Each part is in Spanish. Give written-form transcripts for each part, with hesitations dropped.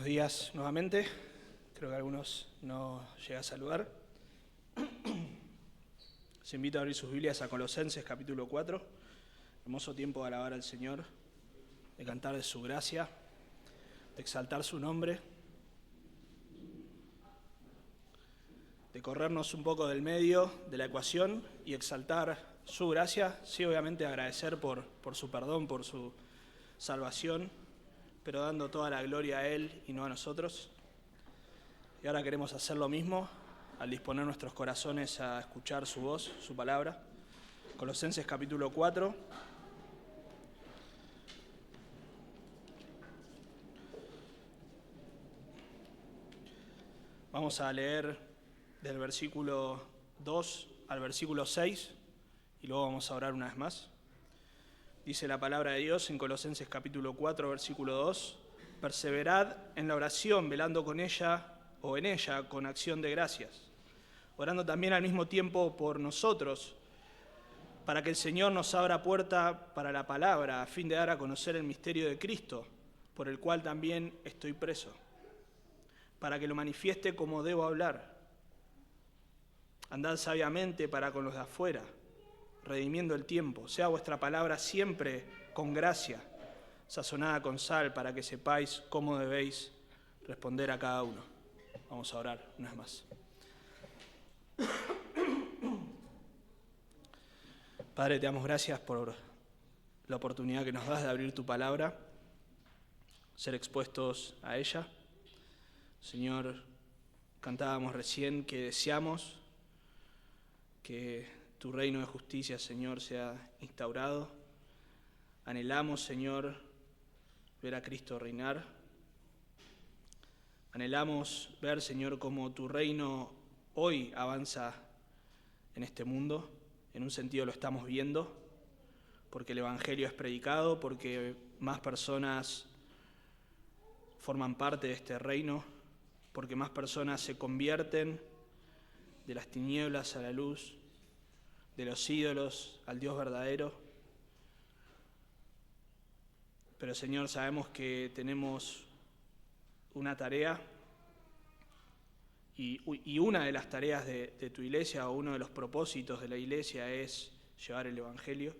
días nuevamente. Creo que algunos no llega a saludar. Les invito a abrir sus Biblias a Colosenses capítulo 4. Hermoso tiempo de alabar al Señor, de cantar de su gracia, de exaltar su nombre, de corrernos un poco del medio de la ecuación y exaltar su gracia. Sí, obviamente agradecer por su perdón, por su salvación, pero dando toda la gloria a Él y no a nosotros. Y ahora queremos hacer lo mismo al disponer nuestros corazones a escuchar su voz, su palabra. Colosenses capítulo 4. Vamos a leer del versículo 2 al versículo 6 y luego vamos a orar una vez más. Dice la palabra de Dios en Colosenses capítulo 4, versículo 2: Perseverad en la oración, velando con ella o en ella con acción de gracias, orando también al mismo tiempo por nosotros, para que el Señor nos abra puerta para la palabra, a fin de dar a conocer el misterio de Cristo, por el cual también estoy preso, para que lo manifieste como debo hablar. Andad sabiamente para con los de afuera, redimiendo el tiempo. Sea vuestra palabra siempre con gracia, sazonada con sal, para que sepáis cómo debéis responder a cada uno. Vamos a orar una vez más. Padre, te damos gracias por la oportunidad que nos das de abrir tu palabra, ser expuestos a ella. Señor, cantábamos recién que deseamos que tu reino de justicia, Señor, sea instaurado. Anhelamos, Señor, ver a Cristo reinar. Anhelamos ver, Señor, cómo tu reino hoy avanza en este mundo. En un sentido lo estamos viendo, porque el Evangelio es predicado, porque más personas forman parte de este reino, porque más personas se convierten de las tinieblas a la luz, de los ídolos al Dios verdadero. Pero, Señor, sabemos que tenemos una tarea, y una de las tareas de tu iglesia, o uno de los propósitos de la iglesia, es llevar el Evangelio.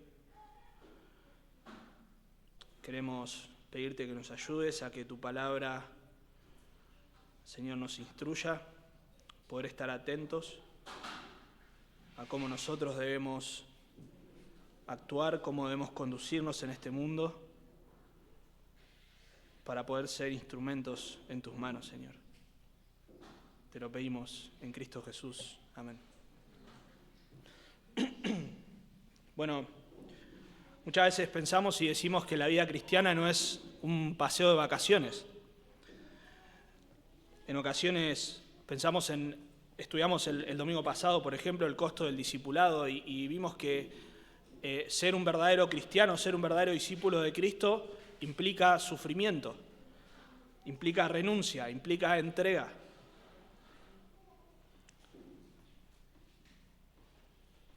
Queremos pedirte que nos ayudes a que tu palabra, Señor, nos instruya, poder estar atentos a cómo nosotros debemos actuar, cómo debemos conducirnos en este mundo, para poder ser instrumentos en tus manos, Señor. Te lo pedimos en Cristo Jesús. Amén. Bueno, muchas veces pensamos y decimos que la vida cristiana no es un paseo de vacaciones. En ocasiones estudiamos el domingo pasado, por ejemplo, el costo del discipulado y vimos que ser un verdadero cristiano, ser un verdadero discípulo de Cristo implica sufrimiento, implica renuncia, implica entrega.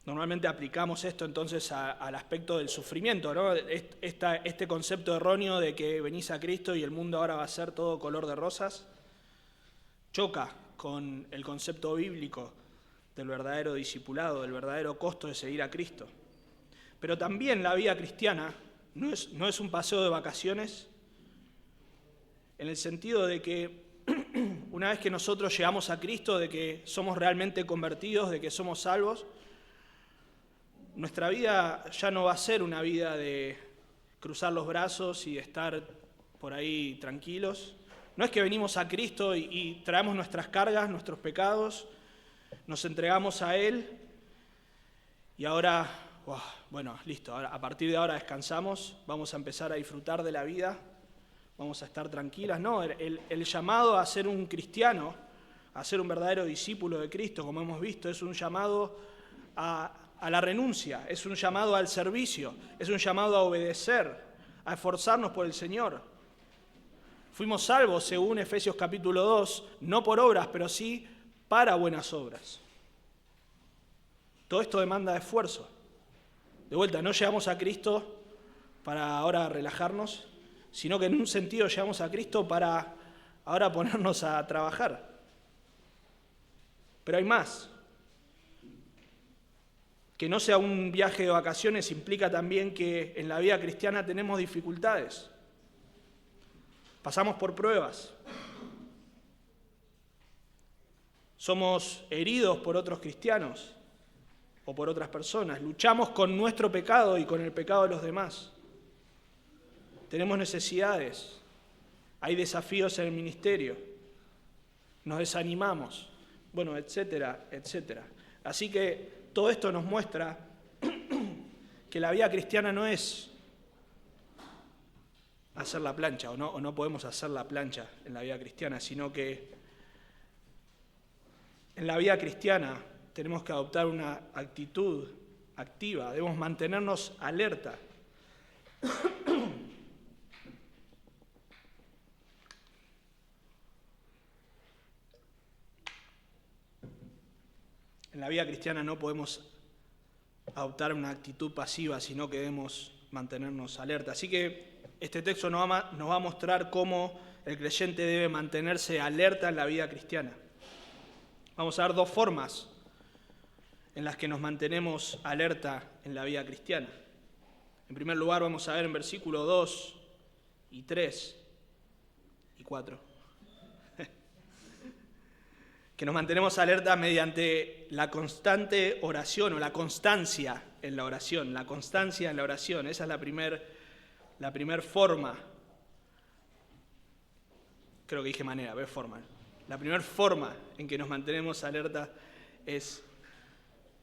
Normalmente aplicamos esto entonces al aspecto del sufrimiento, ¿no? Este concepto erróneo de que venís a Cristo y el mundo ahora va a ser todo color de rosas choca con el concepto bíblico del verdadero discipulado, del verdadero costo de seguir a Cristo. Pero también la vida cristiana no es un paseo de vacaciones, en el sentido de que una vez que nosotros llegamos a Cristo, de que somos realmente convertidos, de que somos salvos, nuestra vida ya no va a ser una vida de cruzar los brazos y de estar por ahí tranquilos. No es que venimos a Cristo y traemos nuestras cargas, nuestros pecados, nos entregamos a Él y ahora, bueno, listo, a partir de ahora descansamos, vamos a empezar a disfrutar de la vida, vamos a estar tranquilas. No, el llamado a ser un cristiano, a ser un verdadero discípulo de Cristo, como hemos visto, es un llamado a la renuncia, es un llamado al servicio, es un llamado a obedecer, a esforzarnos por el Señor. Fuimos salvos, según Efesios capítulo 2, no por obras, pero sí para buenas obras. Todo esto demanda de esfuerzo. De vuelta, no llegamos a Cristo para ahora relajarnos, sino que en un sentido llegamos a Cristo para ahora ponernos a trabajar. Pero hay más. Que no sea un viaje de vacaciones implica también que en la vida cristiana tenemos dificultades. Pasamos por pruebas. Somos heridos por otros cristianos o por otras personas. Luchamos con nuestro pecado y con el pecado de los demás. Tenemos necesidades. Hay desafíos en el ministerio. Nos desanimamos. Bueno, etcétera, etcétera. Así que todo esto nos muestra que la vida cristiana no es hacer la plancha, o no podemos hacer la plancha en la vida cristiana, sino que en la vida cristiana tenemos que adoptar una actitud activa, debemos mantenernos alerta. En la vida cristiana no podemos adoptar una actitud pasiva, sino que debemos mantenernos alerta. Así que este texto nos va a mostrar cómo el creyente debe mantenerse alerta en la vida cristiana. Vamos a ver dos formas en las que nos mantenemos alerta en la vida cristiana. En primer lugar, vamos a ver en versículos 2 y 3 y 4. Que nos mantenemos alerta mediante la constante oración o la constancia en la oración. La constancia en la oración, esa es la primer forma. Creo que dije manera, pero es forma. La primera forma en que nos mantenemos alerta es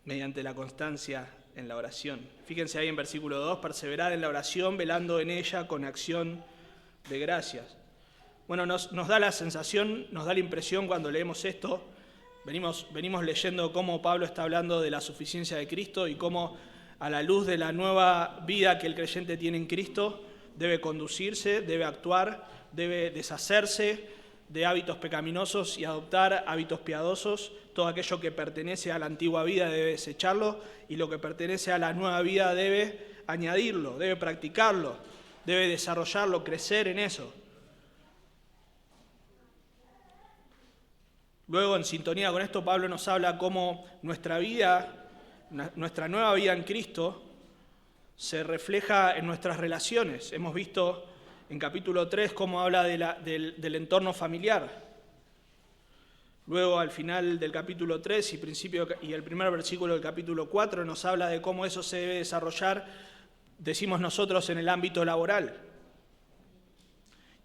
mediante la constancia en la oración. Fíjense ahí en versículo 2, perseverar en la oración, velando en ella con acción de gracias. Bueno, nos da la sensación, nos da la impresión cuando leemos esto, venimos leyendo cómo Pablo está hablando de la suficiencia de Cristo y cómo a la luz de la nueva vida que el creyente tiene en Cristo, debe conducirse, debe actuar, debe deshacerse de hábitos pecaminosos y adoptar hábitos piadosos. Todo aquello que pertenece a la antigua vida debe desecharlo y lo que pertenece a la nueva vida debe añadirlo, debe practicarlo, debe desarrollarlo, crecer en eso. Luego, en sintonía con esto, Pablo nos habla cómo nuestra vida, nuestra nueva vida en Cristo, se refleja en nuestras relaciones. Hemos visto en capítulo 3 cómo habla del entorno familiar. Luego, al final del capítulo 3 y el primer versículo del capítulo 4, nos habla de cómo eso se debe desarrollar, decimos nosotros, en el ámbito laboral.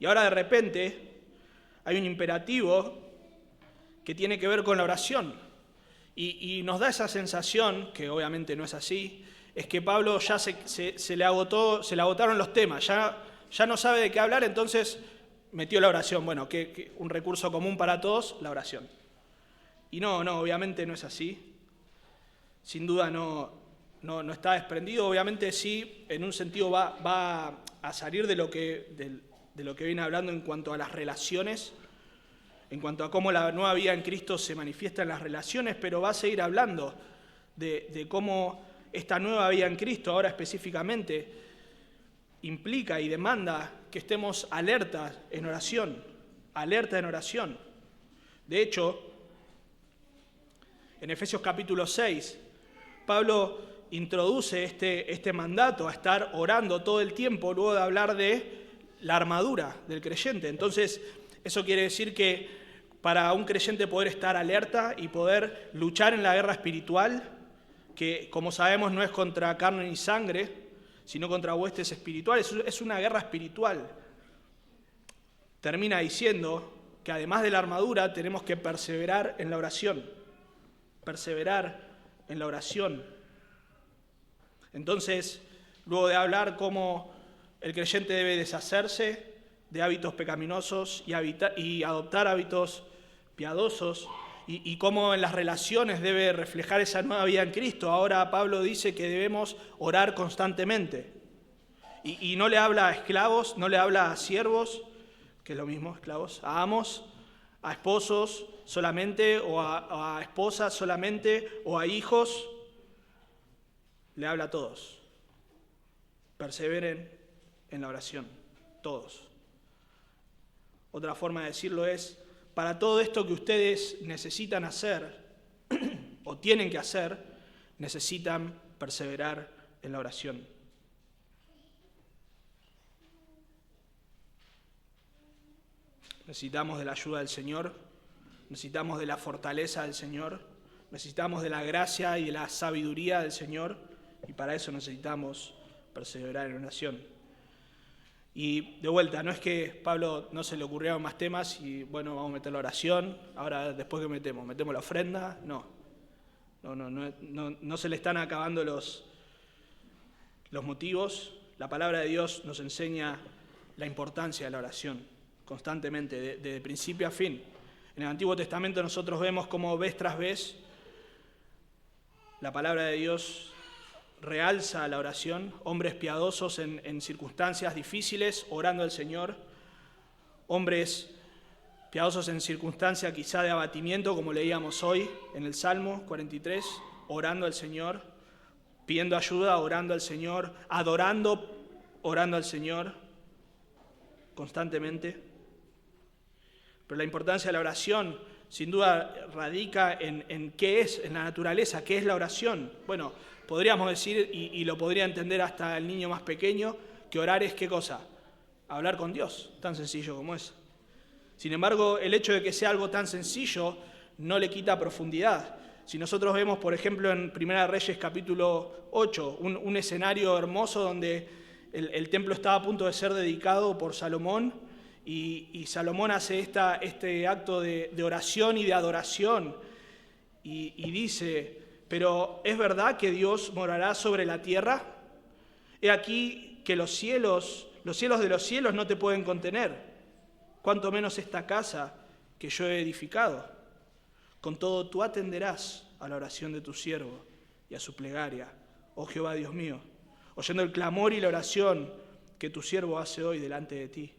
Y ahora, de repente, hay un imperativo que tiene que ver con la oración. Y nos da esa sensación, que obviamente no es así, es que Pablo ya se le agotaron los temas, ya no sabe de qué hablar, entonces metió la oración. Bueno, que un recurso común para todos, la oración. Y no, obviamente no es así. Sin duda no está desprendido. Obviamente sí, en un sentido va a salir de lo que viene hablando en cuanto a las relaciones, en cuanto a cómo la nueva vida en Cristo se manifiesta en las relaciones, pero va a seguir hablando de cómo esta nueva vida en Cristo, ahora específicamente, implica y demanda que estemos alerta en oración. De hecho, en Efesios capítulo 6, Pablo introduce este mandato a estar orando todo el tiempo, luego de hablar de la armadura del creyente. Entonces, eso quiere decir que para un creyente poder estar alerta y poder luchar en la guerra espiritual, que como sabemos no es contra carne ni sangre, sino contra huestes espirituales, es una guerra espiritual. Termina diciendo que además de la armadura tenemos que perseverar en la oración. Entonces, luego de hablar cómo el creyente debe deshacerse de hábitos pecaminosos y adoptar hábitos piadosos, y cómo en las relaciones debe reflejar esa nueva vida en Cristo, ahora Pablo dice que debemos orar constantemente. Y no le habla a esclavos, no le habla a siervos, que es lo mismo, esclavos, a amos, a esposos solamente, o a esposas solamente, o a hijos. Le habla a todos. Perseveren en la oración, todos. Otra forma de decirlo es, para todo esto que ustedes necesitan hacer o tienen que hacer, necesitan perseverar en la oración. Necesitamos de la ayuda del Señor, necesitamos de la fortaleza del Señor, necesitamos de la gracia y de la sabiduría del Señor, y para eso necesitamos perseverar en oración. Y de vuelta, no es que Pablo no se le ocurrieron más temas y bueno, vamos a meter la oración, ahora después que metemos la ofrenda, no se le están acabando los motivos. La palabra de Dios nos enseña la importancia de la oración constantemente, de principio a fin. En el Antiguo Testamento nosotros vemos cómo vez tras vez la palabra de Dios realza la oración, hombres piadosos en circunstancias difíciles, orando al Señor, hombres piadosos en circunstancias quizá de abatimiento, como leíamos hoy en el Salmo 43, orando al Señor, pidiendo ayuda, orando al Señor, adorando, orando al Señor constantemente. Pero la importancia de la oración, sin duda, radica en qué es, en la naturaleza, qué es la oración. Bueno, podríamos decir, y lo podría entender hasta el niño más pequeño, que orar es ¿qué cosa? Hablar con Dios, tan sencillo como es. Sin embargo, el hecho de que sea algo tan sencillo no le quita profundidad. Si nosotros vemos, por ejemplo, en Primera Reyes capítulo 8, un escenario hermoso donde el templo estaba a punto de ser dedicado por Salomón, y Salomón hace este acto de oración y de adoración, y dice: pero ¿es verdad que Dios morará sobre la tierra? He aquí que los cielos de los cielos no te pueden contener, cuanto menos esta casa que yo he edificado. Con todo tú atenderás a la oración de tu siervo y a su plegaria, oh Jehová Dios mío, oyendo el clamor y la oración que tu siervo hace hoy delante de ti,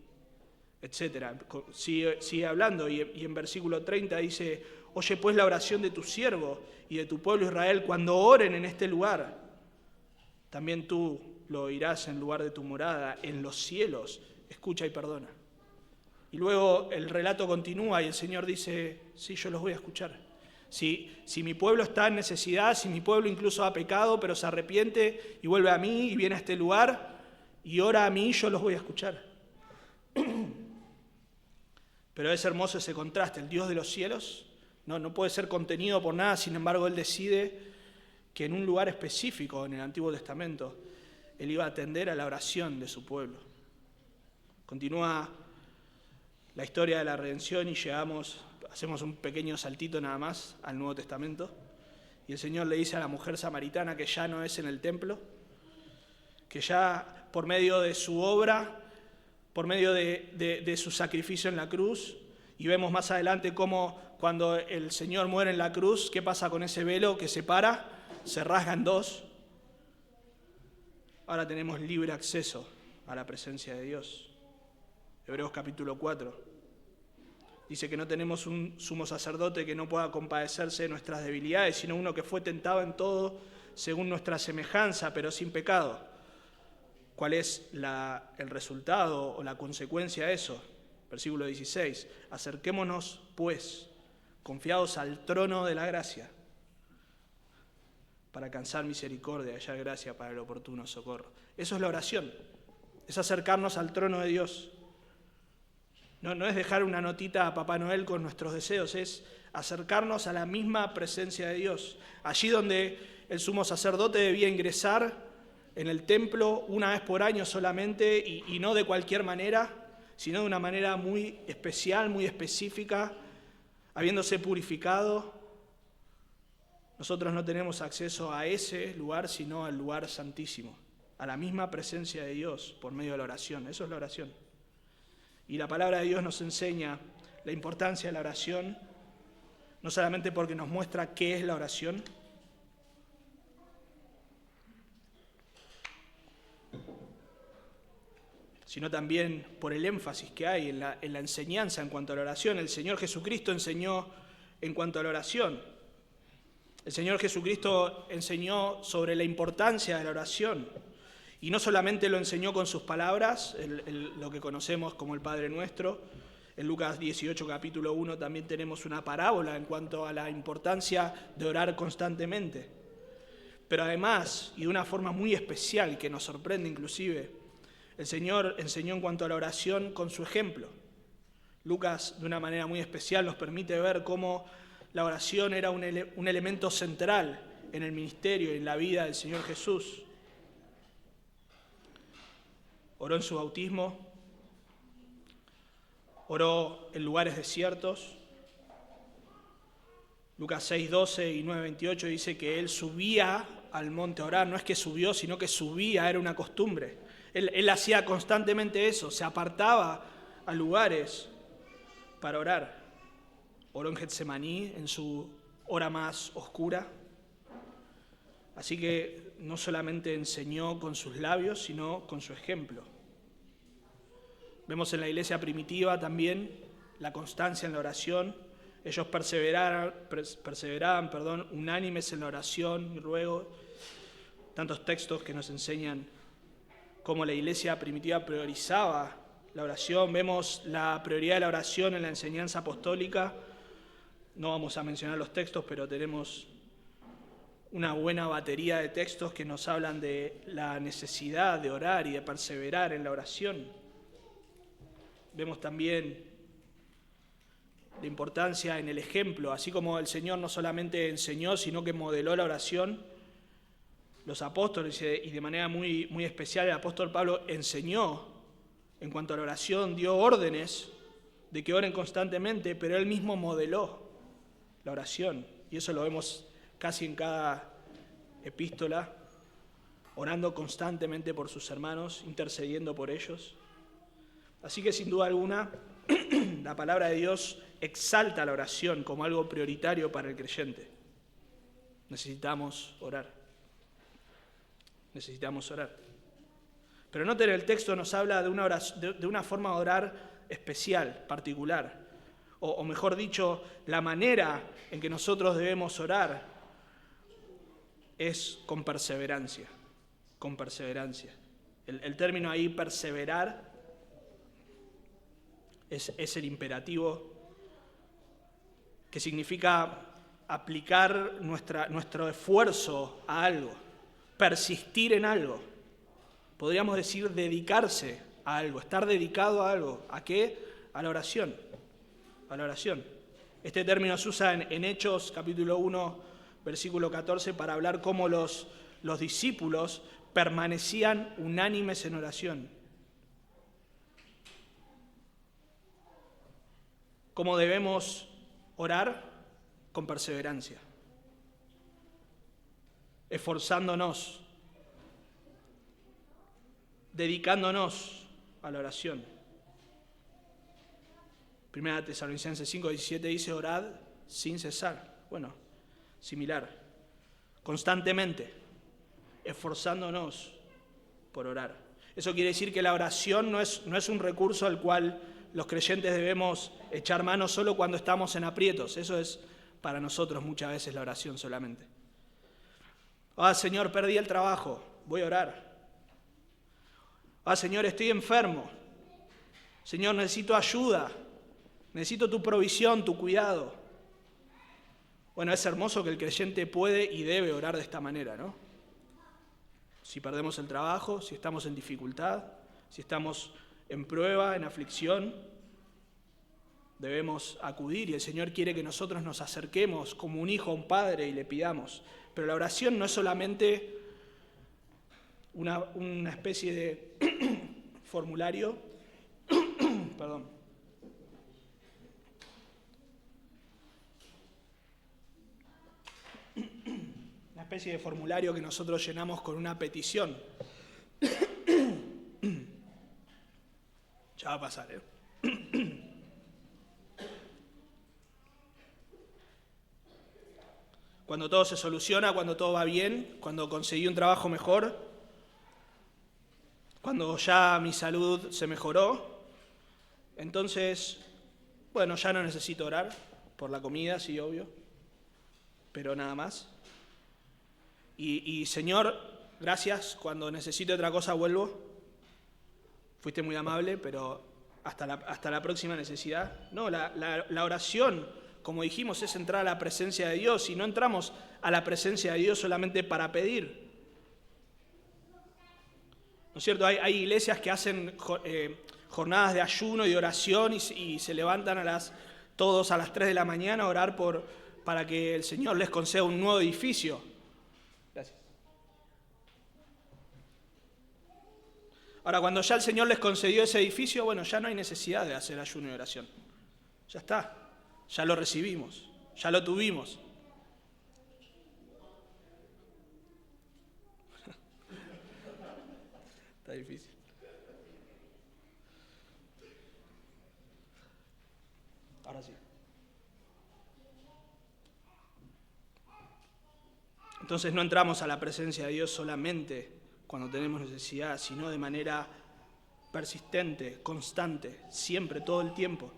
etc. Sigue hablando y en versículo 30 dice: oye pues la oración de tu siervo y de tu pueblo Israel cuando oren en este lugar. También tú lo oirás en lugar de tu morada, en los cielos. Escucha y perdona. Y luego el relato continúa y el Señor dice: sí, yo los voy a escuchar. Si mi pueblo está en necesidad, si mi pueblo incluso ha pecado, pero se arrepiente y vuelve a mí y viene a este lugar y ora a mí, yo los voy a escuchar. Pero es hermoso ese contraste. El Dios de los cielos no puede ser contenido por nada, sin embargo Él decide que en un lugar específico en el Antiguo Testamento Él iba a atender a la oración de su pueblo. Continúa la historia de la redención y hacemos un pequeño saltito nada más al Nuevo Testamento, y el Señor le dice a la mujer samaritana que ya no es en el templo, que ya por medio de su obra, por medio de su sacrificio en la cruz, y vemos más adelante cómo cuando el Señor muere en la cruz, ¿qué pasa con ese velo que separa? Se rasga en dos. Ahora tenemos libre acceso a la presencia de Dios. Hebreos capítulo 4. Dice que no tenemos un sumo sacerdote que no pueda compadecerse de nuestras debilidades, sino uno que fue tentado en todo según nuestra semejanza, pero sin pecado. ¿Cuál es el resultado o la consecuencia de eso? Versículo 16. Acerquémonos, pues, confiados al trono de la gracia, para alcanzar misericordia y hallar gracia para el oportuno socorro. Eso es la oración, es acercarnos al trono de Dios. No es dejar una notita a Papá Noel con nuestros deseos, es acercarnos a la misma presencia de Dios. Allí donde el sumo sacerdote debía ingresar en el templo una vez por año solamente, y no de cualquier manera, sino de una manera muy especial, muy específica, habiéndose purificado. Nosotros no tenemos acceso a ese lugar, sino al lugar santísimo, a la misma presencia de Dios por medio de la oración. Eso es la oración. Y la palabra de Dios nos enseña la importancia de la oración, no solamente porque nos muestra qué es la oración, sino también por el énfasis que hay en la enseñanza en cuanto a la oración. El Señor Jesucristo enseñó en cuanto a la oración. El Señor Jesucristo enseñó sobre la importancia de la oración. Y no solamente lo enseñó con sus palabras, lo que conocemos como el Padre Nuestro, En Lucas 18, capítulo 1, también tenemos una parábola en cuanto a la importancia de orar constantemente. Pero además, y de una forma muy especial, que nos sorprende inclusive, el Señor enseñó en cuanto a la oración con su ejemplo. Lucas, de una manera muy especial, nos permite ver cómo la oración era un elemento central en el ministerio y en la vida del Señor Jesús. Oró en su bautismo, oró en lugares desiertos. Lucas 6:12 y 9:28 dice que él subía al monte a orar. No es que subió, sino que subía, era una costumbre. Él hacía constantemente eso, se apartaba a lugares para orar. Oró en Getsemaní, en su hora más oscura. Así que no solamente enseñó con sus labios, sino con su ejemplo. Vemos en la iglesia primitiva también la constancia en la oración. Ellos perseveraban, unánimes en la oración y ruego. Tantos textos que nos enseñan cómo la iglesia primitiva priorizaba la oración. Vemos la prioridad de la oración en la enseñanza apostólica. No vamos a mencionar los textos, pero tenemos una buena batería de textos que nos hablan de la necesidad de orar y de perseverar en la oración. Vemos también la importancia en el ejemplo, así como el Señor no solamente enseñó, sino que modeló la oración. Los apóstoles, y de manera muy, muy especial el apóstol Pablo, enseñó en cuanto a la oración, dio órdenes de que oren constantemente, pero él mismo modeló la oración. Y eso lo vemos casi en cada epístola, orando constantemente por sus hermanos, intercediendo por ellos. Así que sin duda alguna, la palabra de Dios exalta la oración como algo prioritario para el creyente. Necesitamos orar. Necesitamos orar. Pero noten, el texto nos habla de una forma de orar especial, particular. O mejor dicho, la manera en que nosotros debemos orar es con perseverancia. Con perseverancia. El término ahí, perseverar, es el imperativo que significa aplicar nuestro esfuerzo a algo, persistir en algo. Podríamos decir dedicarse a algo, estar dedicado a algo. ¿A qué? A la oración. A la oración. Este término se usa en Hechos, capítulo 1, versículo 14, para hablar cómo los discípulos permanecían unánimes en oración. ¿Cómo debemos orar? Con perseverancia, esforzándonos, dedicándonos a la oración. Primera Tesalonicenses 5:17 dice: orad sin cesar. Bueno, similar, constantemente, esforzándonos por orar. Eso quiere decir que la oración no es un recurso al cual los creyentes debemos echar mano solo cuando estamos en aprietos. Eso es para nosotros muchas veces la oración solamente. Señor, perdí el trabajo, voy a orar. Señor, estoy enfermo. Señor, necesito ayuda, necesito tu provisión, tu cuidado. Bueno, es hermoso que el creyente puede y debe orar de esta manera, ¿no? Si perdemos el trabajo, si estamos en dificultad, si estamos en prueba, en aflicción, debemos acudir y el Señor quiere que nosotros nos acerquemos como un hijo a un padre y le pidamos. Pero la oración no es solamente una especie de formulario, perdón. Una especie de formulario que nosotros llenamos con una petición. Ya va a pasar, Cuando todo se soluciona, cuando todo va bien, cuando conseguí un trabajo mejor, cuando ya mi salud se mejoró, entonces, bueno, ya no necesito orar por la comida, sí, obvio, pero nada más. Y Señor, gracias, cuando necesite otra cosa vuelvo. Fuiste muy amable, pero hasta la próxima necesidad. No, la oración, como dijimos, es entrar a la presencia de Dios, y no entramos a la presencia de Dios solamente para pedir. ¿No es cierto? Hay iglesias que hacen jornadas de ayuno y de oración y se levantan todos a las 3 de la mañana a orar para que el Señor les conceda un nuevo edificio. Gracias. Ahora, cuando ya el Señor les concedió ese edificio, bueno, ya no hay necesidad de hacer ayuno y oración. Ya está, ya lo recibimos, ya lo tuvimos. Está difícil. Ahora sí. Entonces no entramos a la presencia de Dios solamente cuando tenemos necesidad, sino de manera persistente, constante, siempre, todo el tiempo.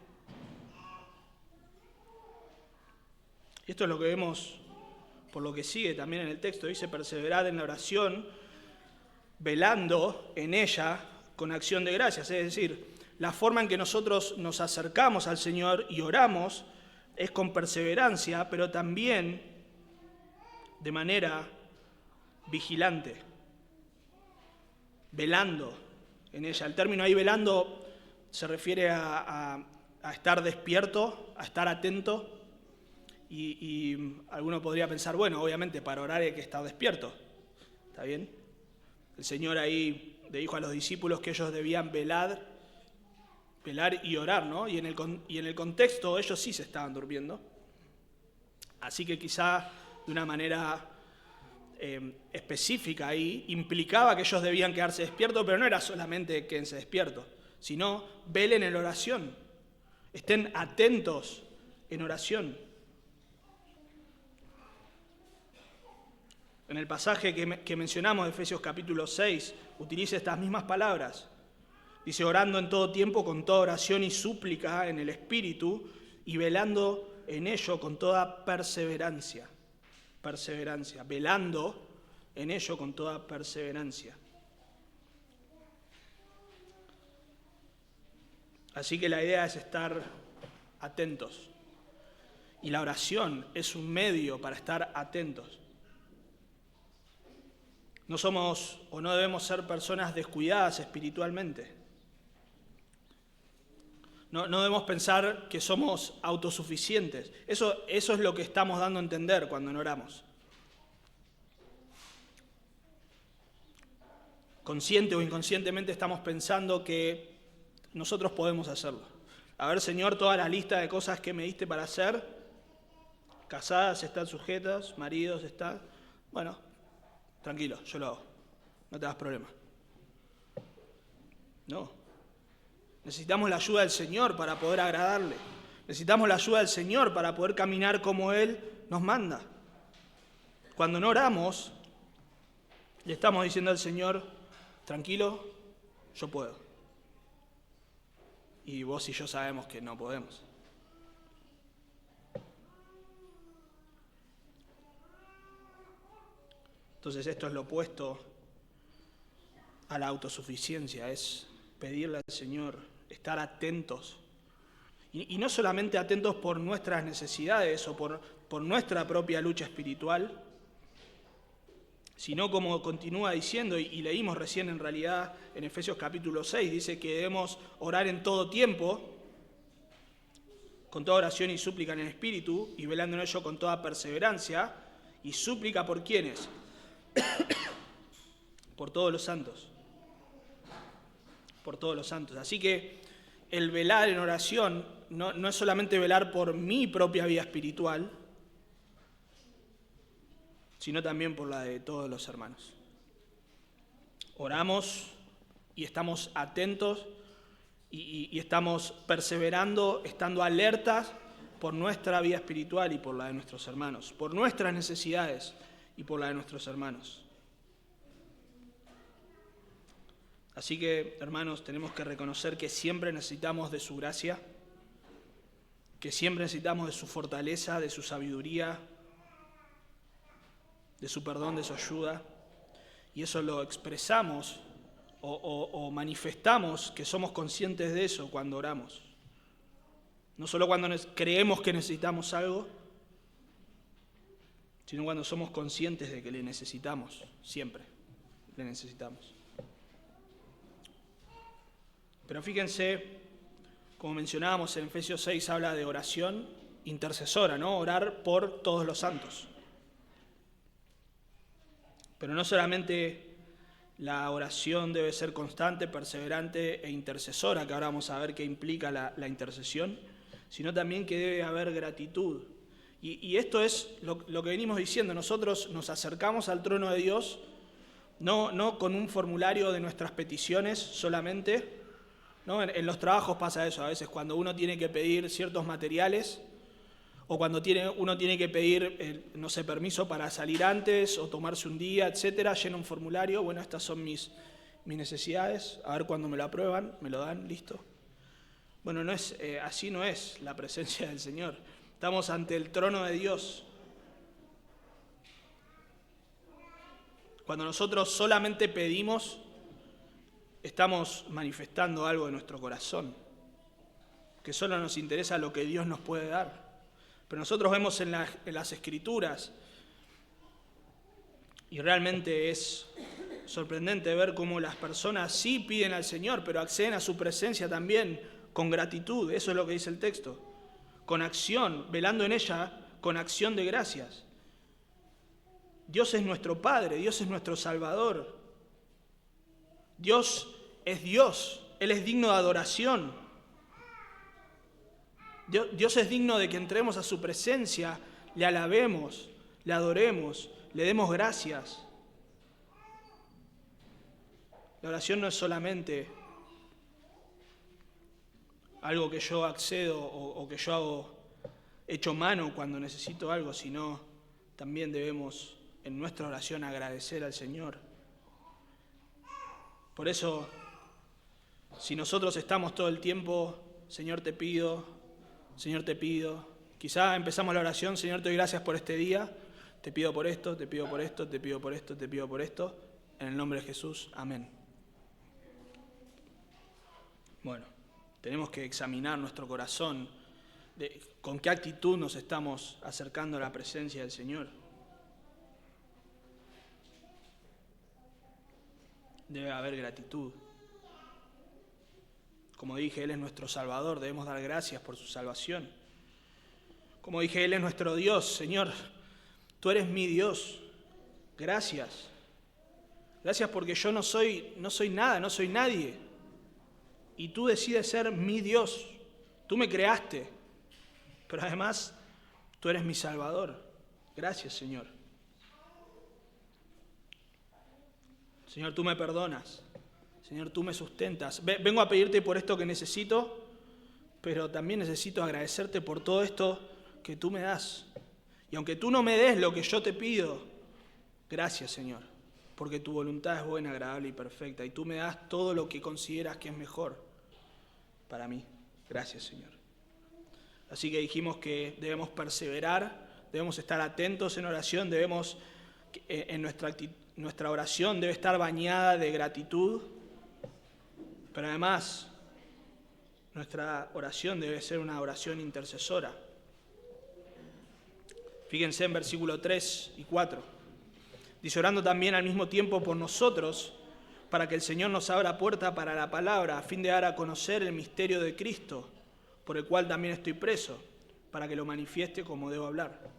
Y esto es lo que vemos por lo que sigue también en el texto. Dice: perseverad en la oración, velando en ella con acción de gracias. Es decir, la forma en que nosotros nos acercamos al Señor y oramos es con perseverancia, pero también de manera vigilante, velando en ella. El término ahí velando se refiere a estar despierto, a estar atento, y alguno podría pensar, bueno, obviamente para orar hay que estar despierto. ¿Está bien? El Señor ahí le dijo a los discípulos que ellos debían velar y orar, ¿no? Y en el contexto ellos sí se estaban durmiendo. Así que quizá de una manera específica ahí implicaba que ellos debían quedarse despiertos, pero no era solamente quédense despiertos, sino velen en oración, estén atentos en oración. En el pasaje que mencionamos de Efesios capítulo 6, utiliza estas mismas palabras. Dice: orando en todo tiempo con toda oración y súplica en el Espíritu, y velando en ello con toda perseverancia. Perseverancia, velando en ello con toda perseverancia. Así que la idea es estar atentos. Y la oración es un medio para estar atentos. No somos o no debemos ser personas descuidadas espiritualmente. No debemos pensar que somos autosuficientes. Eso es lo que estamos dando a entender cuando no oramos. Consciente o inconscientemente estamos pensando que nosotros podemos hacerlo. A ver, Señor, toda la lista de cosas que me diste para hacer. Casadas están sujetas, maridos están... Bueno, tranquilo, yo lo hago. No te hagas problema. No. Necesitamos la ayuda del Señor para poder agradarle. Necesitamos la ayuda del Señor para poder caminar como Él nos manda. Cuando no oramos, le estamos diciendo al Señor: tranquilo, yo puedo. Y vos y yo sabemos que no podemos. Entonces esto es lo opuesto a la autosuficiencia, es pedirle al Señor, estar atentos. Y no solamente atentos por nuestras necesidades o por nuestra propia lucha espiritual, sino como continúa diciendo, y leímos recién en realidad en Efesios capítulo 6, dice que debemos orar en todo tiempo, con toda oración y súplica en el Espíritu, y velando en ello con toda perseverancia, y súplica ¿por quiénes? Por todos los santos. Por todos los santos. Así que el velar en oración no es solamente velar por mi propia vida espiritual, sino también por la de todos los hermanos. Oramos y estamos atentos y estamos perseverando, estando alertas por nuestra vida espiritual y por la de nuestros hermanos, por nuestras necesidades y por la de nuestros hermanos. Así que, hermanos, tenemos que reconocer que siempre necesitamos de su gracia, que siempre necesitamos de su fortaleza, de su sabiduría, de su perdón, de su ayuda. Y eso lo expresamos o manifestamos que somos conscientes de eso cuando oramos. No solo cuando creemos que necesitamos algo, sino cuando somos conscientes de que le necesitamos, siempre le necesitamos. Pero fíjense, como mencionábamos en Efesios 6, habla de oración intercesora, ¿no? Orar por todos los santos. Pero no solamente la oración debe ser constante, perseverante e intercesora, que ahora vamos a ver qué implica la intercesión, sino también que debe haber gratitud. Y esto es lo que venimos diciendo. Nosotros nos acercamos al trono de Dios, no con un formulario de nuestras peticiones solamente, ¿no? En los trabajos pasa eso a veces, cuando uno tiene que pedir ciertos materiales, o cuando uno tiene que pedir, permiso para salir antes, o tomarse un día, etcétera, llena un formulario, bueno, estas son mis necesidades, a ver cuándo me lo aprueban, me lo dan, listo. Bueno, así no es la presencia del Señor. Estamos ante el trono de Dios. Cuando nosotros solamente pedimos, estamos manifestando algo de nuestro corazón, que solo nos interesa lo que Dios nos puede dar. Pero nosotros vemos en las Escrituras, y realmente es sorprendente ver cómo las personas sí piden al Señor, pero acceden a su presencia también con gratitud. Eso es lo que dice el texto. Con acción, velando en ella, con acción de gracias. Dios es nuestro Padre, Dios es nuestro Salvador. Dios es Dios, Él es digno de adoración. Dios es digno de que entremos a su presencia, le alabemos, le adoremos, le demos gracias. La oración no es solamente algo que yo accedo o que yo echo mano cuando necesito algo, sino también debemos en nuestra oración agradecer al Señor. Por eso, si nosotros estamos todo el tiempo, Señor te pido, quizá empezamos la oración, Señor te doy gracias por este día, te pido por esto, te pido por esto, te pido por esto, te pido por esto, en el nombre de Jesús, amén. Bueno, tenemos que examinar nuestro corazón, con qué actitud nos estamos acercando a la presencia del Señor. Debe haber gratitud. Como dije, Él es nuestro Salvador, debemos dar gracias por su salvación. Como dije, Él es nuestro Dios. Señor, tú eres mi Dios. Gracias. Gracias porque yo no soy nada, no soy nadie. Y tú decides ser mi Dios. Tú me creaste. Pero además, tú eres mi Salvador. Gracias, Señor. Señor, tú me perdonas. Señor, tú me sustentas. Vengo a pedirte por esto que necesito, pero también necesito agradecerte por todo esto que tú me das. Y aunque tú no me des lo que yo te pido, gracias, Señor, porque tu voluntad es buena, agradable y perfecta, y tú me das todo lo que consideras que es mejor para mí. Gracias, Señor. Así que dijimos que debemos perseverar, debemos estar atentos en oración, nuestra oración debe estar bañada de gratitud. Pero además, nuestra oración debe ser una oración intercesora. Fíjense en versículos 3 y 4. Dice, orando también al mismo tiempo por nosotros, para que el Señor nos abra puerta para la palabra, a fin de dar a conocer el misterio de Cristo, por el cual también estoy preso, para que lo manifieste como debo hablar.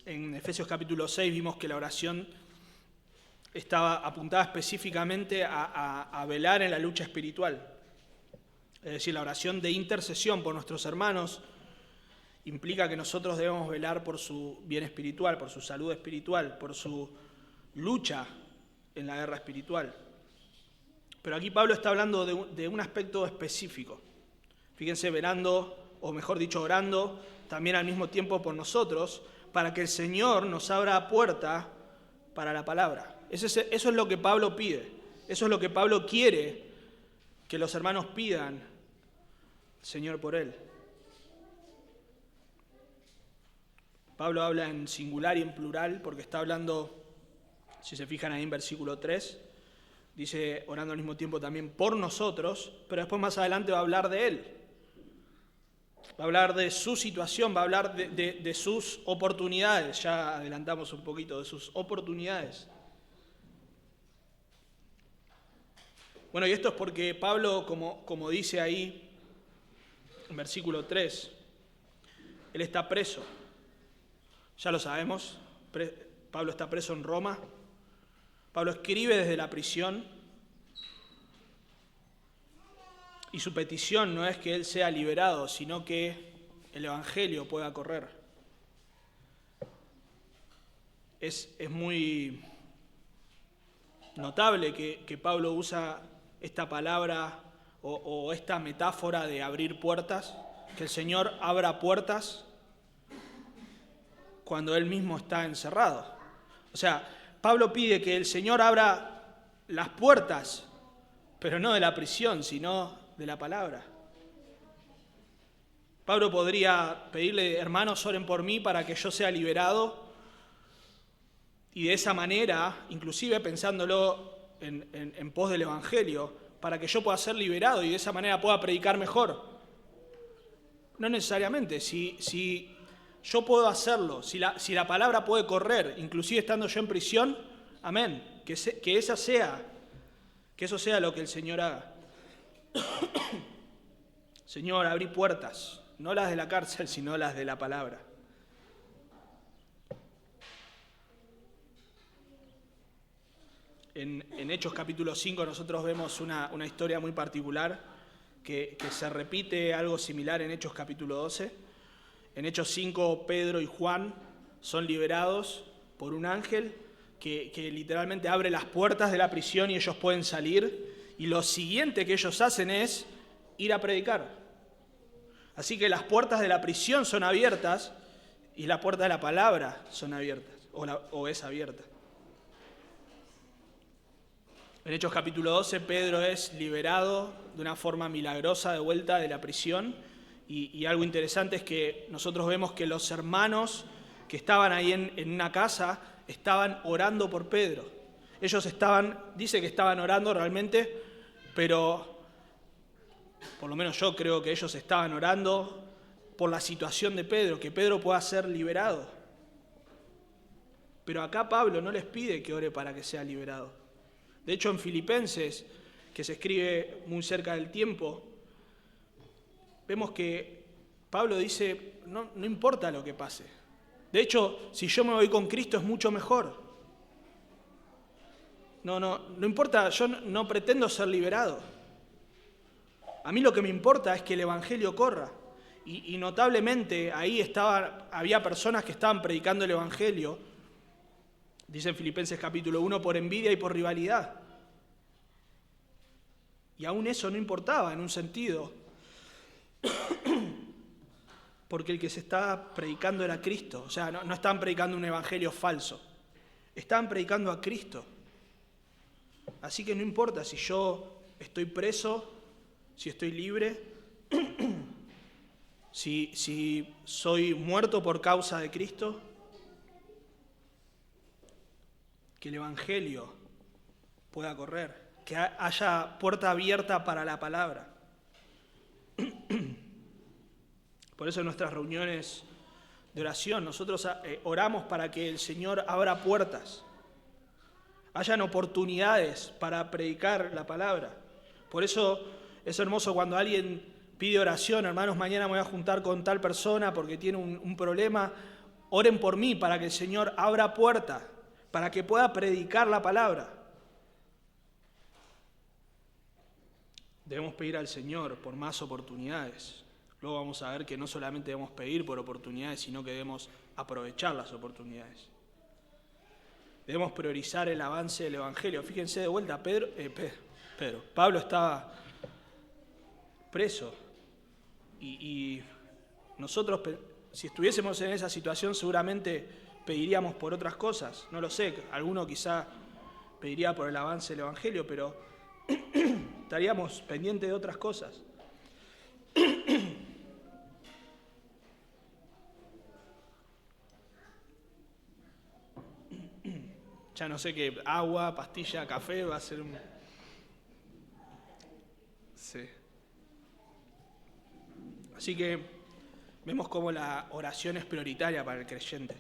En Efesios capítulo 6 vimos que la oración estaba apuntada específicamente a velar en la lucha espiritual. Es decir, la oración de intercesión por nuestros hermanos implica que nosotros debemos velar por su bien espiritual, por su salud espiritual, por su lucha en la guerra espiritual. Pero aquí Pablo está hablando de un aspecto específico. Fíjense, velando, o mejor dicho, orando también al mismo tiempo por nosotros, para que el Señor nos abra puerta para la palabra. Eso es lo que Pablo pide. Eso es lo que Pablo quiere que los hermanos pidan al Señor por él. Pablo habla en singular y en plural porque está hablando, si se fijan ahí en versículo 3, dice orando al mismo tiempo también por nosotros, pero después más adelante va a hablar de él. Va a hablar de su situación, va a hablar de sus oportunidades. Ya adelantamos un poquito de sus oportunidades. Bueno, y esto es porque Pablo, como dice ahí en versículo 3, él está preso. Ya lo sabemos, Pablo está preso en Roma. Pablo escribe desde la prisión y su petición no es que él sea liberado, sino que el Evangelio pueda correr. Es muy notable que Pablo usa esta palabra o esta metáfora de abrir puertas, que el Señor abra puertas cuando él mismo está encerrado. O sea, Pablo pide que el Señor abra las puertas, pero no de la prisión, sino de la palabra. Pablo podría pedirle, hermanos, oren por mí para que yo sea liberado, y de esa manera, inclusive pensándolo en pos del Evangelio, para que yo pueda ser liberado y de esa manera pueda predicar mejor. No necesariamente, si yo puedo hacerlo, si la palabra puede correr, inclusive estando yo en prisión, amén, que eso sea lo que el Señor haga. Señor, abrí puertas, no las de la cárcel, sino las de la palabra. En Hechos capítulo 5 nosotros vemos una historia muy particular que se repite algo similar en Hechos capítulo 12. En Hechos 5 Pedro y Juan son liberados por un ángel que literalmente abre las puertas de la prisión y ellos pueden salir. Y lo siguiente que ellos hacen es ir a predicar. Así que las puertas de la prisión son abiertas y la puerta de la palabra son abiertas, o es abierta. En Hechos capítulo 12, Pedro es liberado de una forma milagrosa de vuelta de la prisión y algo interesante es que nosotros vemos que los hermanos que estaban ahí en una casa estaban orando por Pedro. Ellos dice que estaban orando realmente, pero por lo menos yo creo que ellos estaban orando por la situación de Pedro, que Pedro pueda ser liberado. Pero acá Pablo no les pide que ore para que sea liberado. De hecho, en Filipenses, que se escribe muy cerca del tiempo, vemos que Pablo dice, no importa lo que pase. De hecho, si yo me voy con Cristo es mucho mejor. No importa, yo no pretendo ser liberado. A mí lo que me importa es que el Evangelio corra. Y notablemente ahí había personas que estaban predicando el Evangelio, dice en Filipenses capítulo 1, por envidia y por rivalidad. Y aún eso no importaba en un sentido, porque el que se estaba predicando era Cristo. O sea, no estaban predicando un evangelio falso, estaban predicando a Cristo. Así que no importa si yo estoy preso, si estoy libre, si soy muerto por causa de Cristo, que el evangelio pueda correr, que haya puerta abierta para la palabra. Por eso en nuestras reuniones de oración nosotros oramos para que el Señor abra puertas, hayan oportunidades para predicar la palabra. Por eso es hermoso cuando alguien pide oración, hermanos, mañana me voy a juntar con tal persona porque tiene un problema, oren por mí para que el Señor abra puertas, para que pueda predicar la palabra. Debemos pedir al Señor por más oportunidades. Luego vamos a ver que no solamente debemos pedir por oportunidades, sino que debemos aprovechar las oportunidades. Debemos priorizar el avance del Evangelio. Fíjense de vuelta, Pablo estaba preso y nosotros, si estuviésemos en esa situación, seguramente pediríamos por otras cosas. No lo sé, alguno quizá pediría por el avance del Evangelio, pero estaríamos pendientes de otras cosas. Ya no sé qué, agua, pastilla, café, va a ser un... Sí. Así que vemos cómo la oración es prioritaria para el creyente.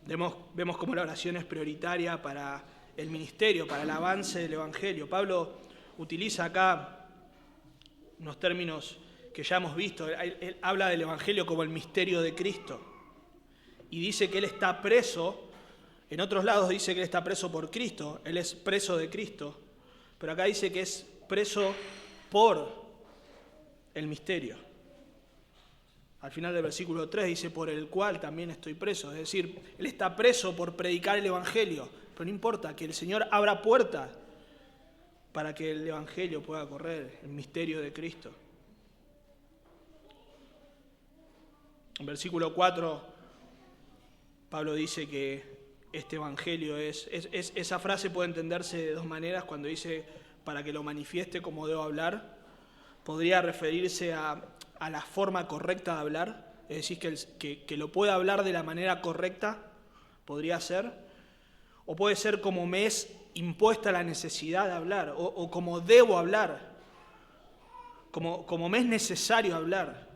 Vemos cómo la oración es prioritaria para el ministerio, para el avance del Evangelio. Pablo utiliza acá unos términos que ya hemos visto. Él habla del Evangelio como el misterio de Cristo. Y dice que él está preso. En otros lados dice que él está preso por Cristo. Él es preso de Cristo. Pero acá dice que es preso por el misterio. Al final del versículo 3 dice, por el cual también estoy preso. Es decir, él está preso por predicar el Evangelio. Pero no importa, que el Señor abra puertas para que el Evangelio pueda correr, el misterio de Cristo. En versículo 4, Pablo dice que este Evangelio esa frase puede entenderse de dos maneras. Cuando dice, para que lo manifieste como debo hablar, podría referirse a la forma correcta de hablar, es decir, que lo pueda hablar de la manera correcta, podría ser, o puede ser como me es impuesta la necesidad de hablar, o como debo hablar, como me es necesario hablar.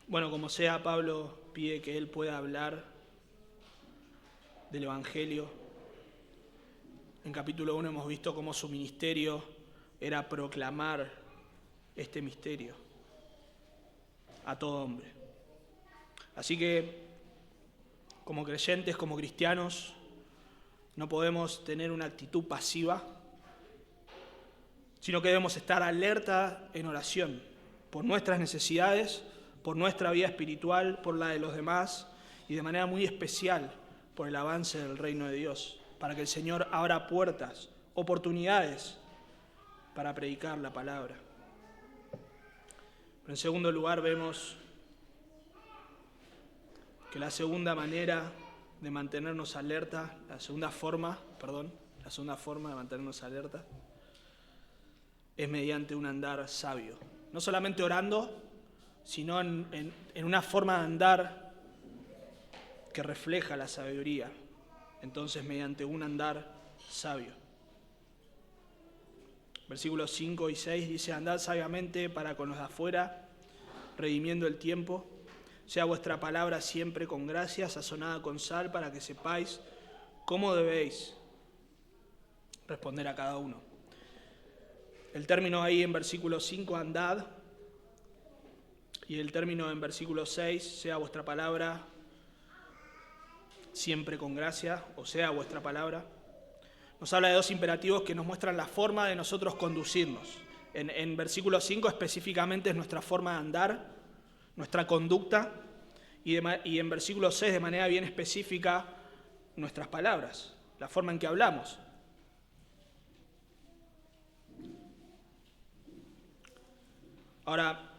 Bueno, como sea, Pablo pide que él pueda hablar del Evangelio. En capítulo 1 hemos visto cómo su ministerio era proclamar este misterio a todo hombre. Así que, como creyentes, como cristianos, no podemos tener una actitud pasiva, sino que debemos estar alerta en oración por nuestras necesidades, por nuestra vida espiritual, por la de los demás y de manera muy especial por el avance del reino de Dios, para que el Señor abra puertas, oportunidades para predicar la palabra. Pero en segundo lugar vemos que la segunda manera de mantenernos alerta, la segunda forma de mantenernos alerta es mediante un andar sabio. No solamente orando, sino en una forma de andar que refleja la sabiduría. Entonces, mediante un andar sabio. Versículos 5 y 6 dice, andad sabiamente para con los de afuera, redimiendo el tiempo. Sea vuestra palabra siempre con gracia, sazonada con sal, para que sepáis cómo debéis responder a cada uno. El término ahí en versículo 5, andad, y el término en versículo 6, sea vuestra palabra siempre con gracia, o sea vuestra palabra, nos habla de dos imperativos que nos muestran la forma de nosotros conducirnos. En versículo 5 específicamente es nuestra forma de andar, nuestra conducta, y en versículo 6 de manera bien específica nuestras palabras, la forma en que hablamos. Ahora,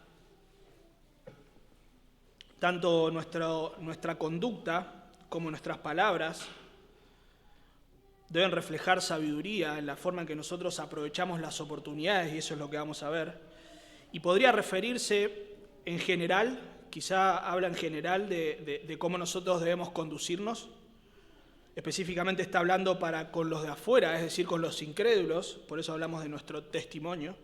tanto nuestra conducta como nuestras palabras deben reflejar sabiduría en la forma en que nosotros aprovechamos las oportunidades, y eso es lo que vamos a ver. Y podría referirse en general, quizá habla en general de cómo nosotros debemos conducirnos. Específicamente está hablando para con los de afuera, es decir, con los incrédulos, por eso hablamos de nuestro testimonio.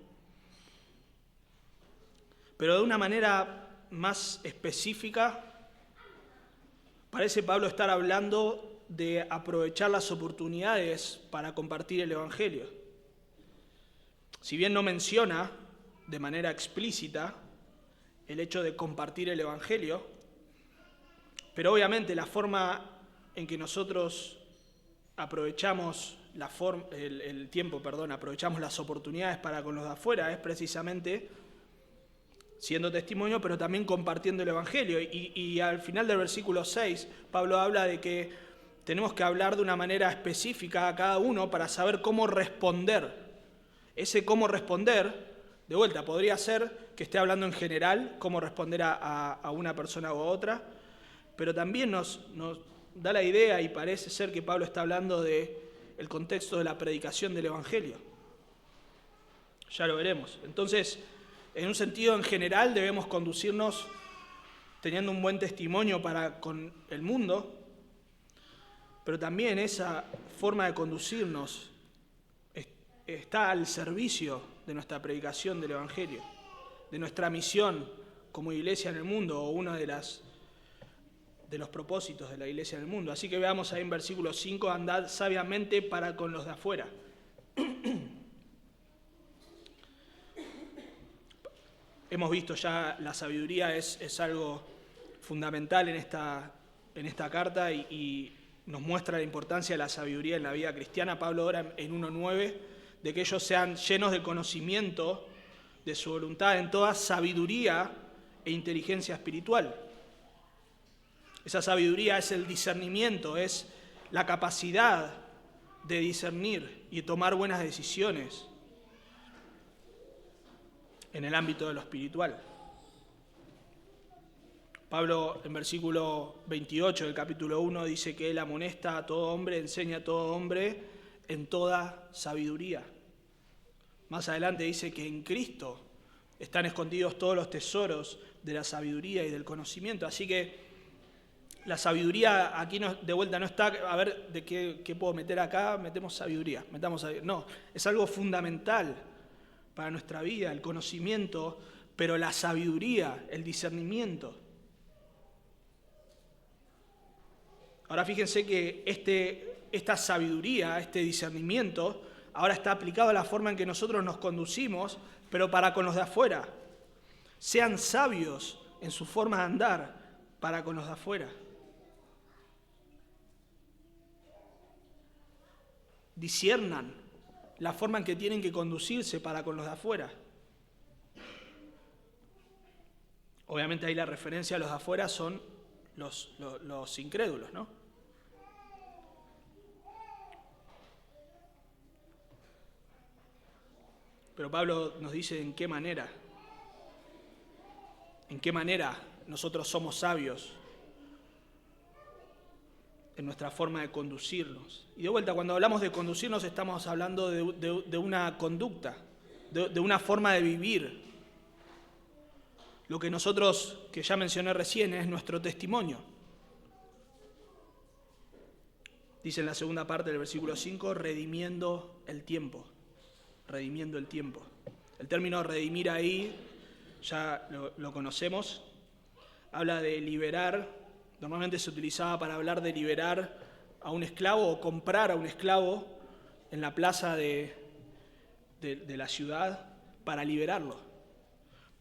Pero de una manera más específica, parece Pablo estar hablando de aprovechar las oportunidades para compartir el Evangelio. Si bien no menciona de manera explícita el hecho de compartir el Evangelio, pero obviamente la forma en que nosotros aprovechamos aprovechamos las oportunidades para con los de afuera es precisamente siendo testimonio, pero también compartiendo el Evangelio. Y al final del versículo 6, Pablo habla de que tenemos que hablar de una manera específica a cada uno para saber cómo responder. Ese cómo responder, de vuelta, podría ser que esté hablando en general, cómo responder a una persona u otra, pero también nos da la idea, y parece ser que Pablo está hablando del contexto de la predicación del Evangelio. Ya lo veremos. Entonces, en un sentido en general debemos conducirnos teniendo un buen testimonio para con el mundo, pero también esa forma de conducirnos está al servicio de nuestra predicación del Evangelio, de nuestra misión como iglesia en el mundo, o uno de los propósitos de la iglesia en el mundo. Así que veamos ahí en versículo 5, andad sabiamente para con los de afuera. Hemos visto ya la sabiduría es algo fundamental en esta carta y nos muestra la importancia de la sabiduría en la vida cristiana. Pablo ora en 1:9 de que ellos sean llenos de conocimiento de su voluntad en toda sabiduría e inteligencia espiritual. Esa sabiduría es el discernimiento, es la capacidad de discernir y tomar buenas decisiones en el ámbito de lo espiritual. Pablo en versículo 28 del capítulo 1 dice que él amonesta a todo hombre, enseña a todo hombre en toda sabiduría. Más adelante dice que en Cristo están escondidos todos los tesoros de la sabiduría y del conocimiento. Así que la sabiduría aquí de vuelta no está, a ver, ¿de qué puedo meter acá? Metemos sabiduría. No, es algo fundamental para nuestra vida, el conocimiento, pero la sabiduría, el discernimiento. Ahora fíjense que esta sabiduría, este discernimiento, ahora está aplicado a la forma en que nosotros nos conducimos, pero para con los de afuera. Sean sabios en su forma de andar para con los de afuera. Disciernan la forma en que tienen que conducirse para con los de afuera. Obviamente ahí la referencia a los de afuera son los incrédulos, ¿no? Pero Pablo nos dice en qué manera nosotros somos sabios en nuestra forma de conducirnos. Y de vuelta, cuando hablamos de conducirnos estamos hablando de una conducta, de una forma de vivir. Lo que nosotros, que ya mencioné recién, es nuestro testimonio. Dice en la segunda parte del versículo 5, redimiendo el tiempo. Redimiendo el tiempo. El término redimir ahí, ya lo conocemos, habla de liberar. Normalmente se utilizaba para hablar de liberar a un esclavo o comprar a un esclavo en la plaza de la ciudad para liberarlo.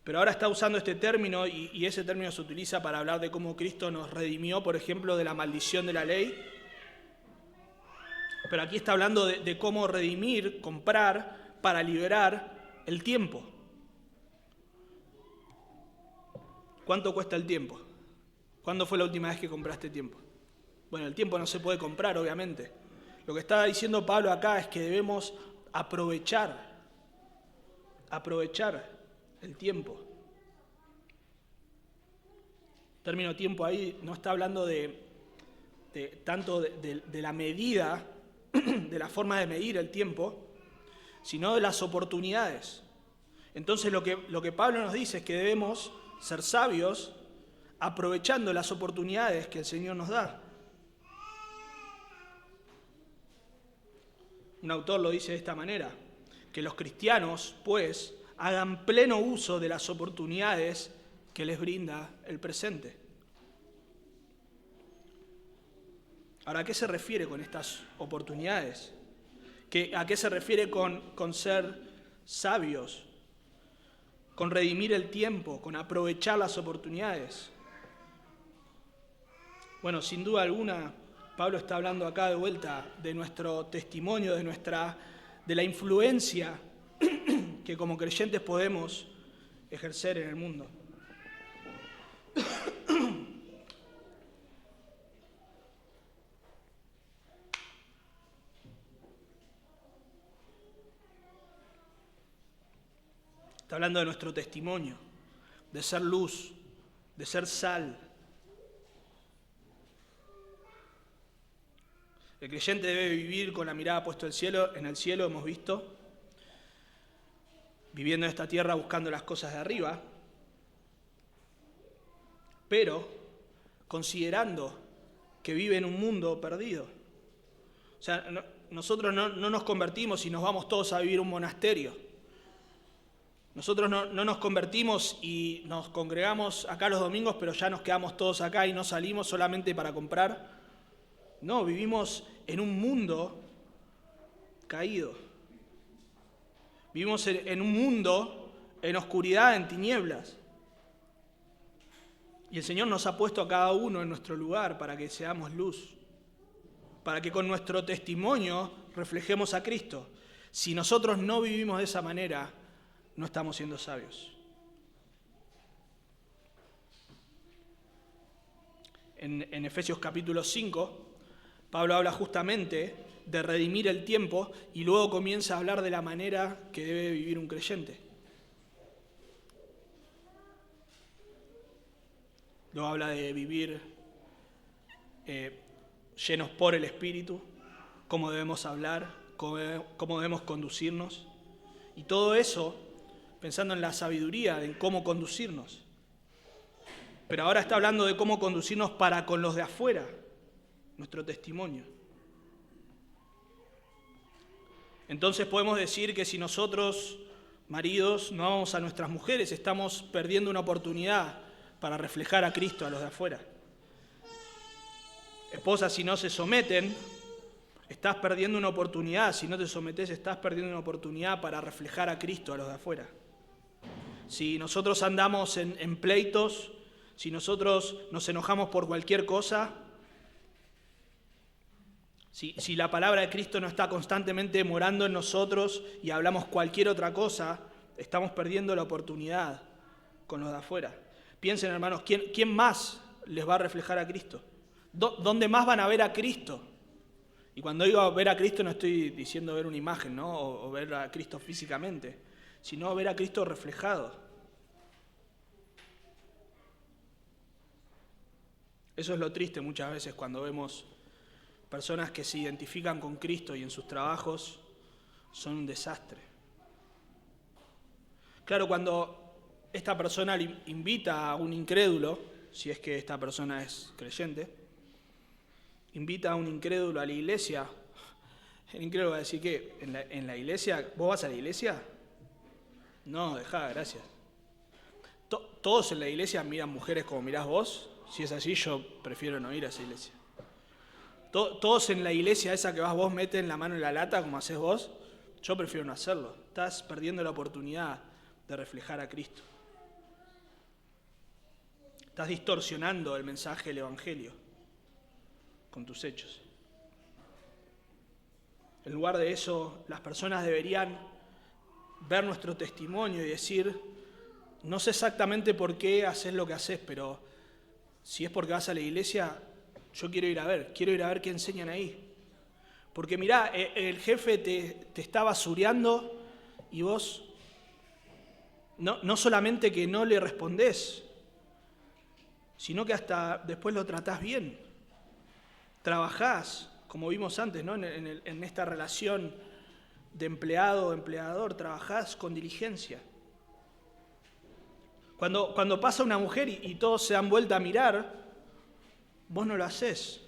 Pero ahora está usando este término y ese término se utiliza para hablar de cómo Cristo nos redimió, por ejemplo, de la maldición de la ley. Pero aquí está hablando de cómo redimir, comprar, para liberar el tiempo. ¿Cuánto cuesta el tiempo? ¿Cuándo fue la última vez que compraste tiempo? Bueno, el tiempo no se puede comprar, obviamente. Lo que está diciendo Pablo acá es que debemos aprovechar el tiempo. El término tiempo ahí no está hablando tanto de la medida, de la forma de medir el tiempo, sino de las oportunidades. Entonces lo que Pablo nos dice es que debemos ser sabios aprovechando las oportunidades que el Señor nos da. Un autor lo dice de esta manera, que los cristianos, pues, hagan pleno uso de las oportunidades que les brinda el presente. Ahora, ¿a qué se refiere con estas oportunidades? ¿A qué se refiere con ser sabios? Con redimir el tiempo, con aprovechar las oportunidades. Bueno, sin duda alguna, Pablo está hablando acá de vuelta de nuestro testimonio, de la influencia que como creyentes podemos ejercer en el mundo. Está hablando de nuestro testimonio, de ser luz, de ser sal. El creyente debe vivir con la mirada puesta en el cielo, hemos visto, viviendo en esta tierra buscando las cosas de arriba, pero considerando que vive en un mundo perdido, O sea, nosotros no nos convertimos y nos vamos todos a vivir a un monasterio. Nosotros no nos convertimos y nos congregamos acá los domingos, pero ya nos quedamos todos acá y no salimos solamente para comprar. No, vivimos en un mundo caído. Vivimos en un mundo en oscuridad, en tinieblas. Y el Señor nos ha puesto a cada uno en nuestro lugar para que seamos luz, para que con nuestro testimonio reflejemos a Cristo. Si nosotros no vivimos de esa manera, no estamos siendo sabios. En Efesios capítulo 5, Pablo habla justamente de redimir el tiempo y luego comienza a hablar de la manera que debe vivir un creyente. Luego habla de vivir llenos por el Espíritu, cómo debemos hablar, cómo debemos conducirnos. Y todo eso pensando en la sabiduría, en cómo conducirnos. Pero ahora está hablando de cómo conducirnos para con los de afuera, nuestro testimonio. Entonces podemos decir que si nosotros, maridos, no amamos a nuestras mujeres, estamos perdiendo una oportunidad para reflejar a Cristo a los de afuera. Esposas, si no se someten, estás perdiendo una oportunidad. Si no te sometes, estás perdiendo una oportunidad para reflejar a Cristo a los de afuera. Si nosotros andamos en pleitos, si nosotros nos enojamos por cualquier cosa, si la palabra de Cristo no está constantemente morando en nosotros y hablamos cualquier otra cosa, estamos perdiendo la oportunidad con los de afuera. Piensen, hermanos, ¿quién más les va a reflejar a Cristo? ¿Dónde más van a ver a Cristo? Y cuando digo ver a Cristo no estoy diciendo ver una imagen, ¿no? O ver a Cristo físicamente, sino ver a Cristo reflejado. Eso es lo triste muchas veces cuando vemos personas que se identifican con Cristo y en sus trabajos son un desastre. Claro, cuando esta persona invita a un incrédulo, si es que esta persona es creyente, invita a un incrédulo a la iglesia, el incrédulo va a decir que en la iglesia, ¿vos vas a la iglesia? No, dejá, gracias. ¿Todos en la iglesia miran mujeres como mirás vos? Si es así, yo prefiero no ir a esa iglesia. ¿Todos en la iglesia esa que vas vos meten la mano en la lata como haces vos? Yo prefiero no hacerlo. Estás perdiendo la oportunidad de reflejar a Cristo. Estás distorsionando el mensaje del Evangelio con tus hechos. En lugar de eso, las personas deberían ver nuestro testimonio y decir, no sé exactamente por qué haces lo que haces, pero si es porque vas a la iglesia, yo quiero ir a ver qué enseñan ahí. Porque mirá, el jefe te está basureando y vos no solamente que no le respondés, sino que hasta después lo tratás bien. Trabajás, como vimos antes, ¿no? En esta relación de empleado-empleador, trabajás con diligencia. Cuando pasa una mujer y todos se dan vuelta a mirar, vos no lo hacés.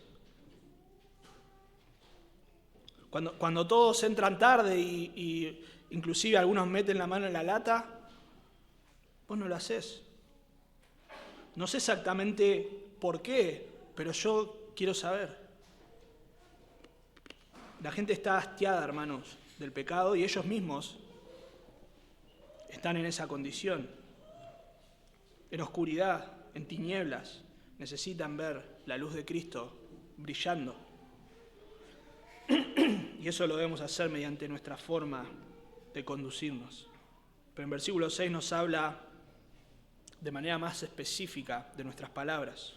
Cuando todos entran tarde y inclusive algunos meten la mano en la lata, vos no lo hacés. No sé exactamente por qué, pero yo quiero saber. La gente está hastiada, hermanos, del pecado y ellos mismos están en esa condición. En oscuridad, en tinieblas, necesitan ver la luz de Cristo brillando. Y eso lo debemos hacer mediante nuestra forma de conducirnos. Pero en versículo 6 nos habla de manera más específica de nuestras palabras.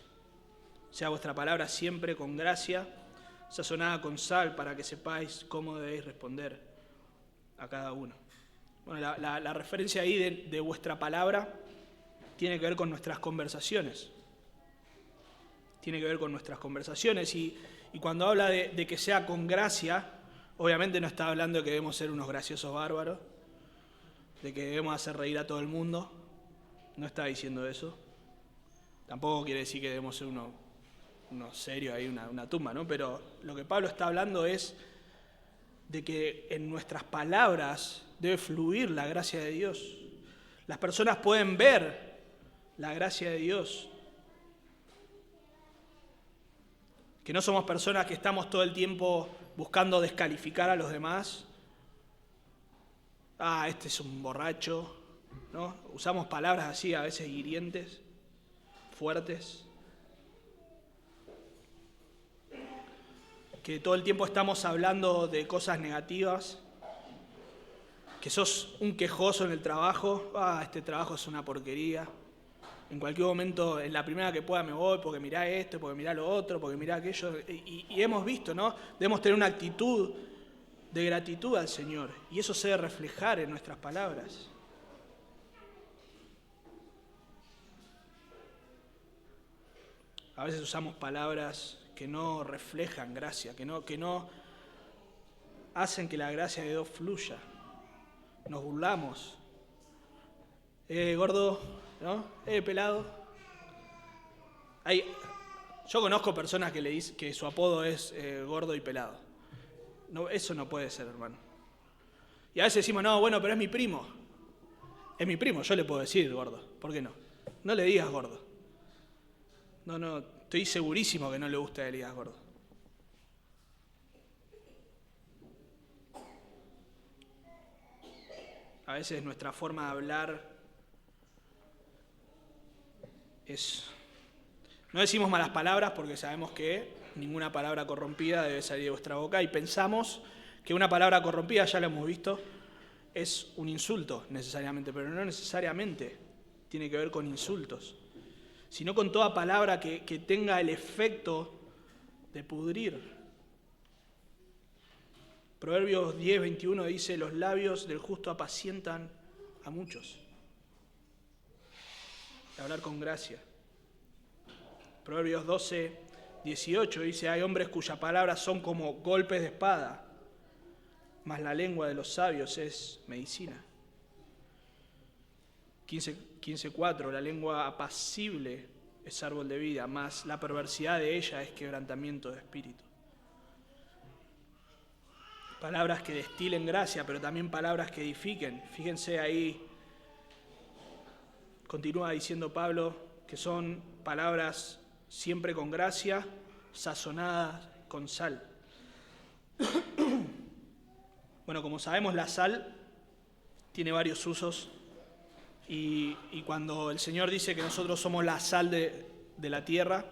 Sea vuestra palabra siempre con gracia, sazonada con sal, para que sepáis cómo debéis responder a cada uno. Bueno, la referencia ahí de vuestra palabra tiene que ver con nuestras conversaciones. Tiene que ver con nuestras conversaciones y cuando habla de que sea con gracia, obviamente no está hablando de que debemos ser unos graciosos bárbaros, de que debemos hacer reír a todo el mundo. No está diciendo eso. Tampoco quiere decir que debemos ser unos uno serio ahí, una tumba, ¿no? Pero lo que Pablo está hablando es de que en nuestras palabras debe fluir la gracia de Dios. Las personas pueden ver la gracia de Dios. Que no somos personas que estamos todo el tiempo buscando descalificar a los demás. Este es un borracho, ¿no? Usamos palabras así, a veces hirientes, fuertes. Que todo el tiempo estamos hablando de cosas negativas. Que sos un quejoso en el trabajo. Este trabajo es una porquería. En cualquier momento, en la primera que pueda me voy, porque mirá esto, porque mirá lo otro, porque mirá aquello. Y hemos visto, ¿no? Debemos tener una actitud de gratitud al Señor. Y eso se debe reflejar en nuestras palabras. A veces usamos palabras que no reflejan gracia, que no hacen que la gracia de Dios fluya. Nos burlamos. Gordo, ¿no? Pelado. Yo conozco personas que le dicen que su apodo es gordo y pelado. No, eso no puede ser, hermano. Y a veces decimos, no, bueno, pero es mi primo. Es mi primo, yo le puedo decir gordo. ¿Por qué no? No le digas gordo. No, estoy segurísimo que no le gusta que le digas gordo. A veces nuestra forma de hablar no decimos malas palabras porque sabemos que ninguna palabra corrompida debe salir de vuestra boca y pensamos que una palabra corrompida, ya lo hemos visto, es un insulto necesariamente, pero no necesariamente tiene que ver con insultos, sino con toda palabra que tenga el efecto de pudrir. Proverbios 10:21 dice, los labios del justo apacientan a muchos. Hablar con gracia. Proverbios 12:18 dice, hay hombres cuyas palabras son como golpes de espada, mas la lengua de los sabios es medicina. 15:4, la lengua apacible es árbol de vida, mas la perversidad de ella es quebrantamiento de espíritu. Palabras que destilen gracia, pero también palabras que edifiquen. Fíjense ahí, continúa diciendo Pablo que son palabras siempre con gracia, sazonadas con sal. Bueno, como sabemos, la sal tiene varios usos y cuando el Señor dice que nosotros somos la sal de la tierra,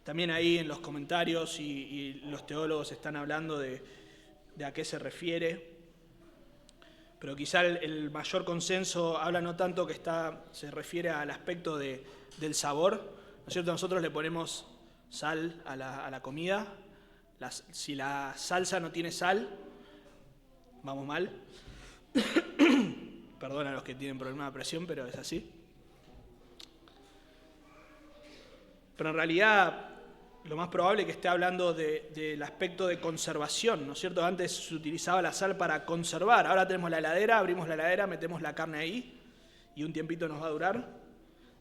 también ahí en los comentarios y los teólogos están hablando de a qué se refiere. Pero quizá el mayor consenso habla no tanto que se refiere al aspecto del sabor, ¿no es cierto? Nosotros le ponemos sal a la comida. Si la salsa no tiene sal, vamos mal. Perdón a los que tienen problemas de presión, pero es así. Pero en realidad lo más probable es que esté hablando del aspecto de conservación, ¿no es cierto? Antes se utilizaba la sal para conservar, ahora tenemos la heladera, abrimos la heladera, metemos la carne ahí y un tiempito nos va a durar.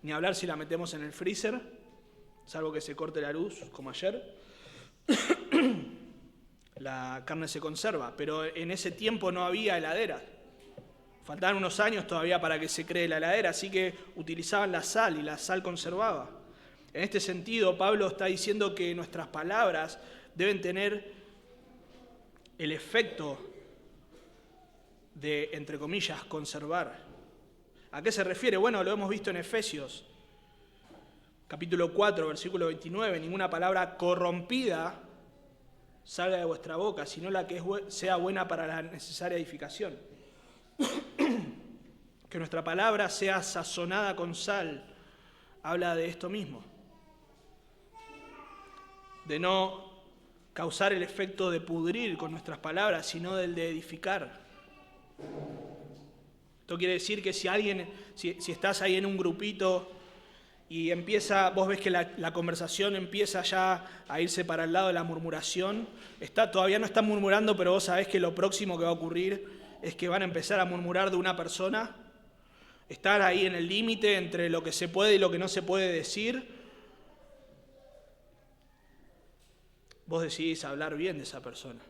Ni hablar si la metemos en el freezer, salvo que se corte la luz, como ayer. La carne se conserva, pero en ese tiempo no había heladera. Faltaban unos años todavía para que se cree la heladera, así que utilizaban la sal y la sal conservaba. En este sentido, Pablo está diciendo que nuestras palabras deben tener el efecto de, entre comillas, conservar. ¿A qué se refiere? Bueno, lo hemos visto en Efesios, capítulo 4, versículo 29. Ninguna palabra corrompida salga de vuestra boca, sino la que sea buena para la necesaria edificación. Que nuestra palabra sea sazonada con sal, habla de esto mismo. De no causar el efecto de pudrir con nuestras palabras, sino del de edificar. Esto quiere decir que si estás ahí en un grupito y vos ves que la conversación empieza ya a irse para el lado de la murmuración, todavía no están murmurando, pero vos sabés que lo próximo que va a ocurrir es que van a empezar a murmurar de una persona, estar ahí en el límite entre lo que se puede y lo que no se puede decir. vos decidís hablar bien de esa persona.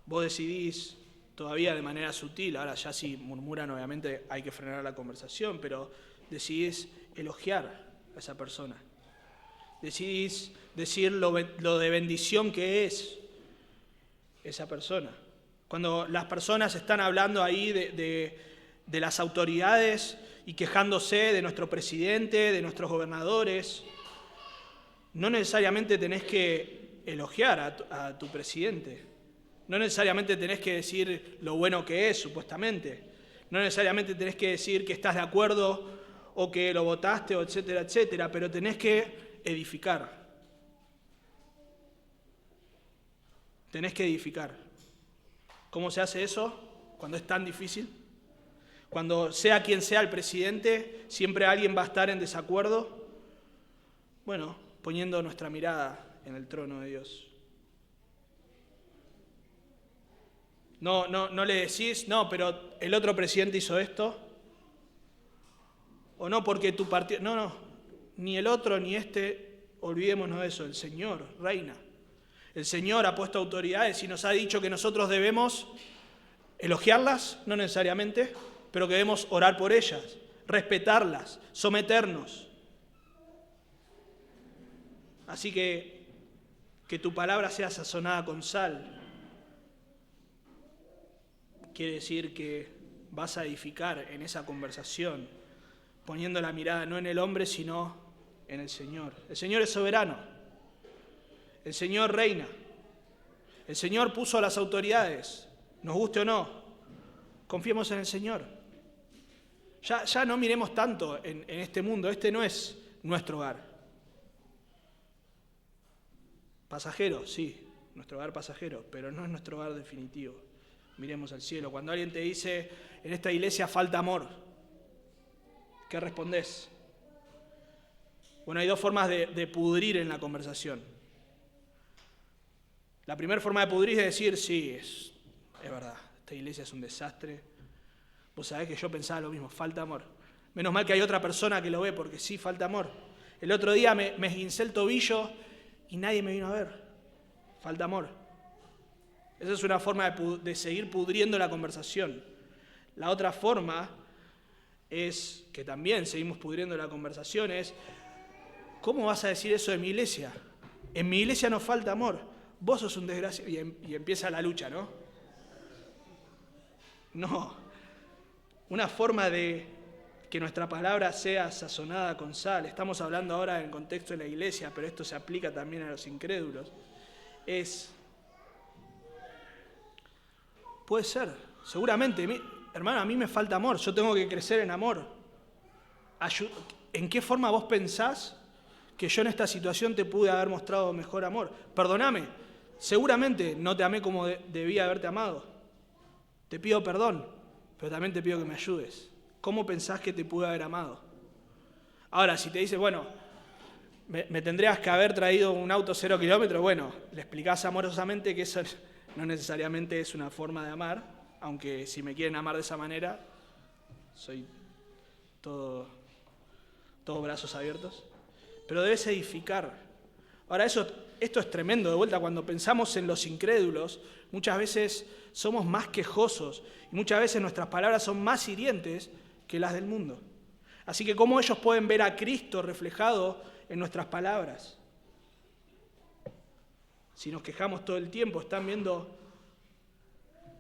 Vos decidís, todavía de manera sutil, ahora ya si murmuran obviamente hay que frenar la conversación, pero decidís elogiar a esa persona. Decidís decir lo de bendición que es esa persona. Cuando las personas están hablando ahí de las autoridades y quejándose de nuestro presidente, de nuestros gobernadores, no necesariamente tenés que elogiar a tu presidente. No necesariamente tenés que decir lo bueno que es, supuestamente. No necesariamente tenés que decir que estás de acuerdo o que lo votaste, o etcétera, etcétera, pero tenés que edificar. Tenés que edificar. ¿Cómo se hace eso cuando es tan difícil? Cuando sea quien sea el presidente, siempre alguien va a estar en desacuerdo. Bueno, poniendo nuestra mirada en el trono de Dios. No le decís, no, pero el otro presidente hizo esto. O no, porque tu partido... No, ni el otro ni este, olvidémonos de eso, el Señor reina. El Señor ha puesto autoridades y nos ha dicho que nosotros debemos elogiarlas, no necesariamente, pero que debemos orar por ellas, respetarlas, someternos. Así que tu palabra sea sazonada con sal. Quiere decir que vas a edificar en esa conversación, poniendo la mirada no en el hombre, sino en el Señor. El Señor es soberano. El Señor reina. El Señor puso a las autoridades, nos guste o no. Confiemos en el Señor. Ya no miremos tanto en este mundo. Este no es nuestro hogar. Pasajero, sí, nuestro hogar pasajero, pero no es nuestro hogar definitivo. Miremos al cielo. Cuando alguien te dice, en esta iglesia falta amor, ¿qué respondés? Bueno, hay dos formas de pudrir en la conversación. La primera forma de pudrir es decir, sí, es verdad, esta iglesia es un desastre. Vos sabés que yo pensaba lo mismo, falta amor. Menos mal que hay otra persona que lo ve, porque sí, falta amor. El otro día me esguincé el tobillo y nadie me vino a ver. Falta amor. Esa es una forma de seguir pudriendo la conversación. La otra forma es, que también seguimos pudriendo la conversación, es, ¿cómo vas a decir eso de mi iglesia? En mi iglesia no falta amor. Vos sos un desgraciado. Y empieza la lucha, ¿no? No. Una forma de que nuestra palabra sea sazonada con sal. Estamos hablando ahora en el contexto de la iglesia, pero esto se aplica también a los incrédulos. Puede ser, seguramente, hermano, a mí me falta amor, yo tengo que crecer en amor. ¿En qué forma vos pensás que yo en esta situación te pude haber mostrado mejor amor? Perdóname, seguramente no te amé como debía haberte amado. Te pido perdón, pero también te pido que me ayudes. ¿Cómo pensás que te pude haber amado? Ahora, si te dices, bueno, me tendrías que haber traído un auto 0 kilómetros, bueno, le explicás amorosamente que eso no necesariamente es una forma de amar, aunque si me quieren amar de esa manera, soy todo brazos abiertos. Pero debes edificar. Ahora, esto es tremendo. De vuelta, cuando pensamos en los incrédulos, muchas veces somos más quejosos y muchas veces nuestras palabras son más hirientes que las del mundo. Así que, ¿cómo ellos pueden ver a Cristo reflejado en nuestras palabras? Si nos quejamos todo el tiempo, están viendo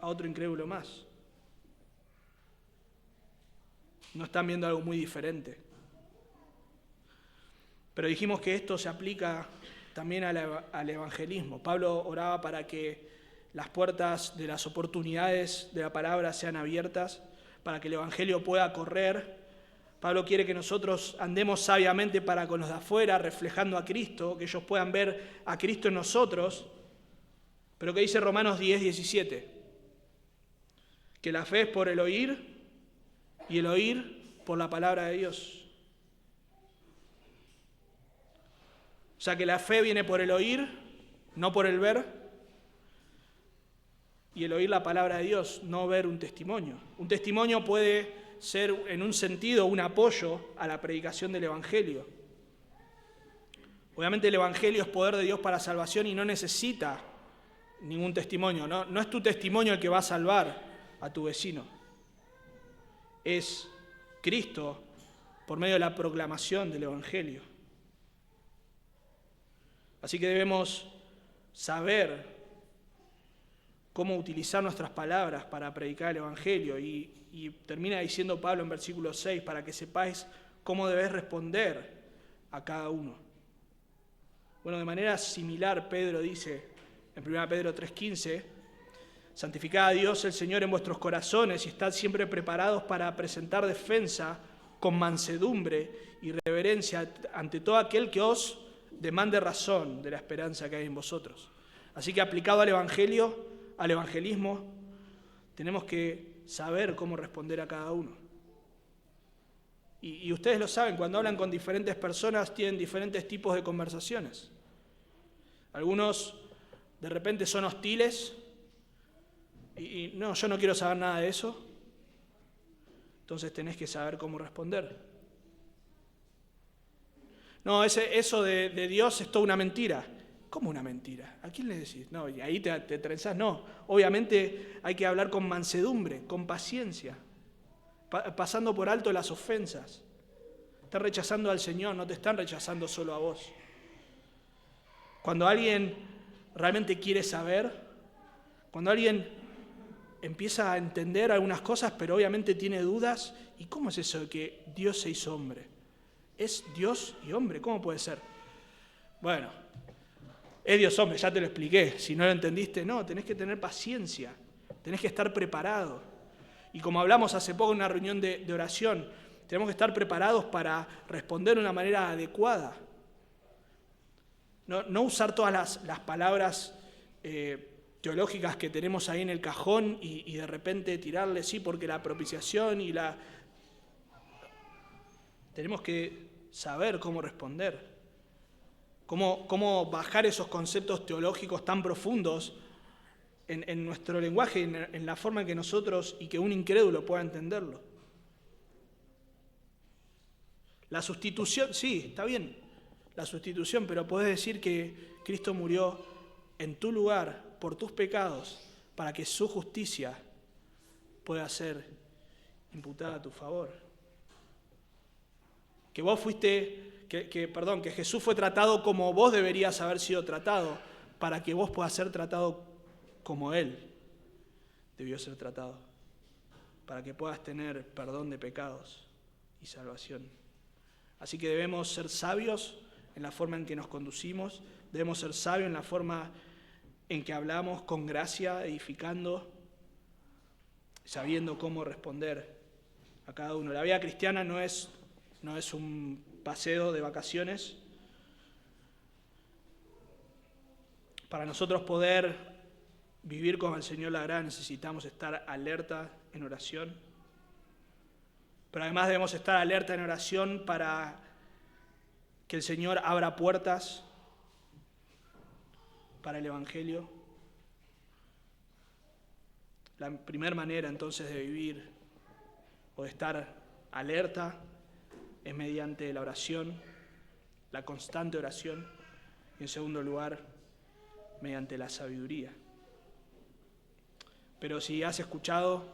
a otro incrédulo más. No están viendo algo muy diferente. Pero dijimos que esto se aplica también al evangelismo. Pablo oraba para que las puertas de las oportunidades de la palabra sean abiertas, para que el evangelio pueda correr. Pablo quiere que nosotros andemos sabiamente para con los de afuera, reflejando a Cristo, que ellos puedan ver a Cristo en nosotros. Pero ¿qué dice Romanos 10:17? Que la fe es por el oír y el oír por la palabra de Dios. O sea que la fe viene por el oír, no por el ver, y el oír la palabra de Dios, no ver un testimonio. Un testimonio puede ser en un sentido un apoyo a la predicación del Evangelio. Obviamente el Evangelio es poder de Dios para salvación y no necesita ningún testimonio. No es tu testimonio el que va a salvar a tu vecino. Es Cristo por medio de la proclamación del Evangelio. Así que debemos saber cómo utilizar nuestras palabras para predicar el Evangelio. Y termina diciendo Pablo en versículo 6, para que sepáis cómo debéis responder a cada uno. Bueno, de manera similar Pedro dice en 1 Pedro 3:15, santificad a Dios el Señor en vuestros corazones y estad siempre preparados para presentar defensa con mansedumbre y reverencia ante todo aquel que os demande razón de la esperanza que hay en vosotros. Así que aplicado al Evangelio, al evangelismo, tenemos que saber cómo responder a cada uno. Y ustedes lo saben, cuando hablan con diferentes personas tienen diferentes tipos de conversaciones. Algunos de repente son hostiles y no, yo no quiero saber nada de eso. Entonces tenés que saber cómo responder. No, eso de Dios es toda una mentira. ¿Cómo una mentira? ¿A quién le decís? No, y ahí te trenzás. No, obviamente hay que hablar con mansedumbre, con paciencia, pasando por alto las ofensas. Están rechazando al Señor, no te están rechazando solo a vos. Cuando alguien realmente quiere saber, cuando alguien empieza a entender algunas cosas, pero obviamente tiene dudas, ¿y cómo es eso de que Dios se hizo hombre? ¿Es Dios y hombre? ¿Cómo puede ser? Bueno, es Dios hombre, ya te lo expliqué. Si no lo entendiste, no, tenés que tener paciencia, tenés que estar preparado. Y como hablamos hace poco en una reunión de oración, tenemos que estar preparados para responder de una manera adecuada. No usar todas las palabras teológicas que tenemos ahí en el cajón y de repente tirarle, sí, porque la propiciación y la... Tenemos que saber cómo responder, cómo bajar esos conceptos teológicos tan profundos en nuestro lenguaje, en la forma en que nosotros y que un incrédulo pueda entenderlo. La sustitución, sí, está bien, la sustitución, pero podés decir que Cristo murió en tu lugar por tus pecados para que su justicia pueda ser imputada a tu favor. Que vos fuiste, que Jesús fue tratado como vos deberías haber sido tratado para que vos puedas ser tratado como Él debió ser tratado, para que puedas tener perdón de pecados y salvación. Así que debemos ser sabios en la forma en que nos conducimos, debemos ser sabios en la forma en que hablamos con gracia, edificando, sabiendo cómo responder a cada uno. La vida cristiana no es un paseo de vacaciones. Para nosotros poder vivir con el Señor la gracia necesitamos estar alerta en oración. Pero además debemos estar alerta en oración para que el Señor abra puertas para el Evangelio. La primera manera entonces de vivir o de estar alerta es mediante la oración, la constante oración, y en segundo lugar, mediante la sabiduría. Pero si has escuchado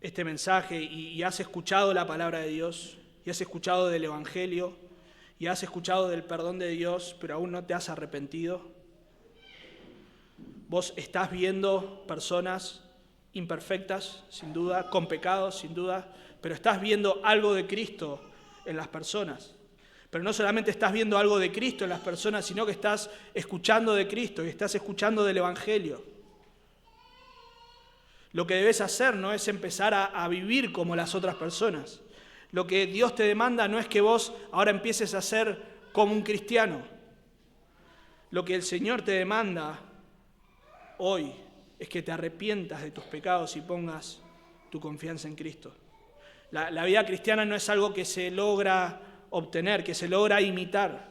este mensaje y has escuchado la palabra de Dios, y has escuchado del Evangelio, y has escuchado del perdón de Dios, pero aún no te has arrepentido, vos estás viendo personas imperfectas, sin duda, con pecados, sin duda, pero estás viendo algo de Cristo en las personas. Pero no solamente estás viendo algo de Cristo en las personas, sino que estás escuchando de Cristo y estás escuchando del Evangelio. Lo que debes hacer no es empezar a vivir como las otras personas. Lo que Dios te demanda no es que vos ahora empieces a ser como un cristiano. Lo que el Señor te demanda hoy es que te arrepientas de tus pecados y pongas tu confianza en Cristo. La vida cristiana no es algo que se logra obtener, que se logra imitar.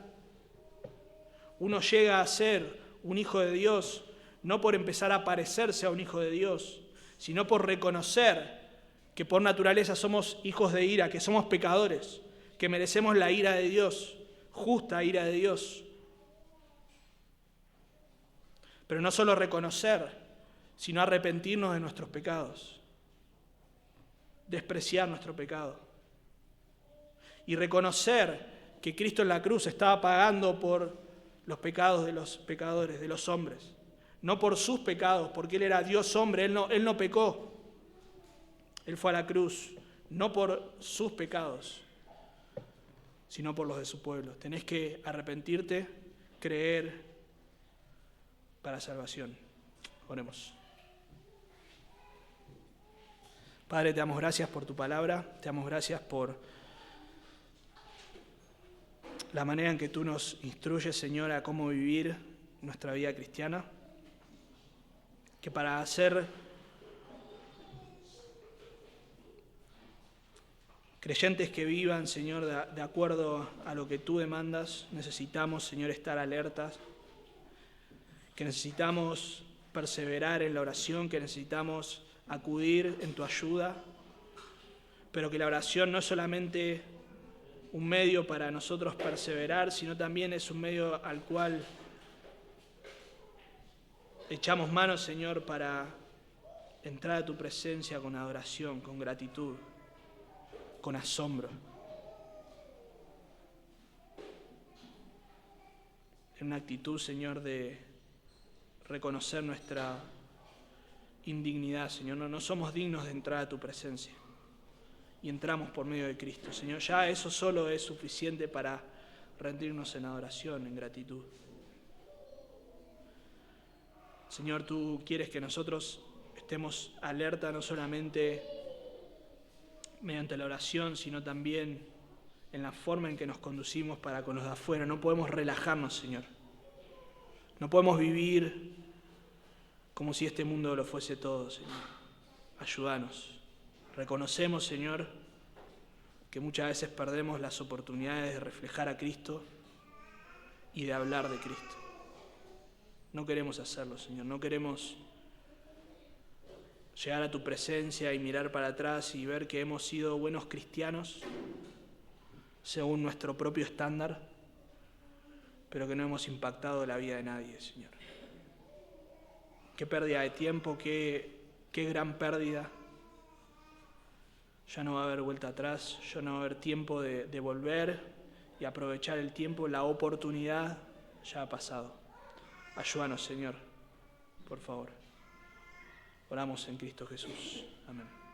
Uno llega a ser un hijo de Dios no por empezar a parecerse a un hijo de Dios, sino por reconocer que por naturaleza somos hijos de ira, que somos pecadores, que merecemos la ira de Dios, justa ira de Dios. Pero no solo reconocer, sino arrepentirnos de nuestros pecados, despreciar nuestro pecado y reconocer que Cristo en la cruz estaba pagando por los pecados de los pecadores, de los hombres, no por sus pecados, porque Él era Dios hombre, Él no pecó, Él fue a la cruz, no por sus pecados, sino por los de su pueblo. Tenés que arrepentirte, creer para salvación. Oremos. Padre, te damos gracias por tu palabra, te damos gracias por la manera en que tú nos instruyes, Señor, a cómo vivir nuestra vida cristiana, que para ser creyentes que vivan, Señor, de acuerdo a lo que tú demandas, necesitamos, Señor, estar alertas, que necesitamos perseverar en la oración, que necesitamos acudir en tu ayuda, pero que la oración no es solamente un medio para nosotros perseverar, sino también es un medio al cual echamos manos, Señor, para entrar a tu presencia con adoración, con gratitud, con asombro. En una actitud, Señor, de reconocer nuestra indignidad, Señor. No somos dignos de entrar a tu presencia. Y entramos por medio de Cristo. Señor, ya eso solo es suficiente para rendirnos en adoración, en gratitud. Señor, tú quieres que nosotros estemos alerta no solamente mediante la oración, sino también en la forma en que nos conducimos para con los de afuera. No podemos relajarnos, Señor. No podemos vivir como si este mundo lo fuese todo, Señor. Ayúdanos. Reconocemos, Señor, que muchas veces perdemos las oportunidades de reflejar a Cristo y de hablar de Cristo. No queremos hacerlo, Señor. No queremos llegar a tu presencia y mirar para atrás y ver que hemos sido buenos cristianos según nuestro propio estándar, pero que no hemos impactado la vida de nadie, Señor. Qué pérdida de tiempo, qué gran pérdida. Ya no va a haber vuelta atrás, ya no va a haber tiempo de volver y aprovechar el tiempo, la oportunidad ya ha pasado. Ayúdanos, Señor, por favor. Oramos en Cristo Jesús. Amén.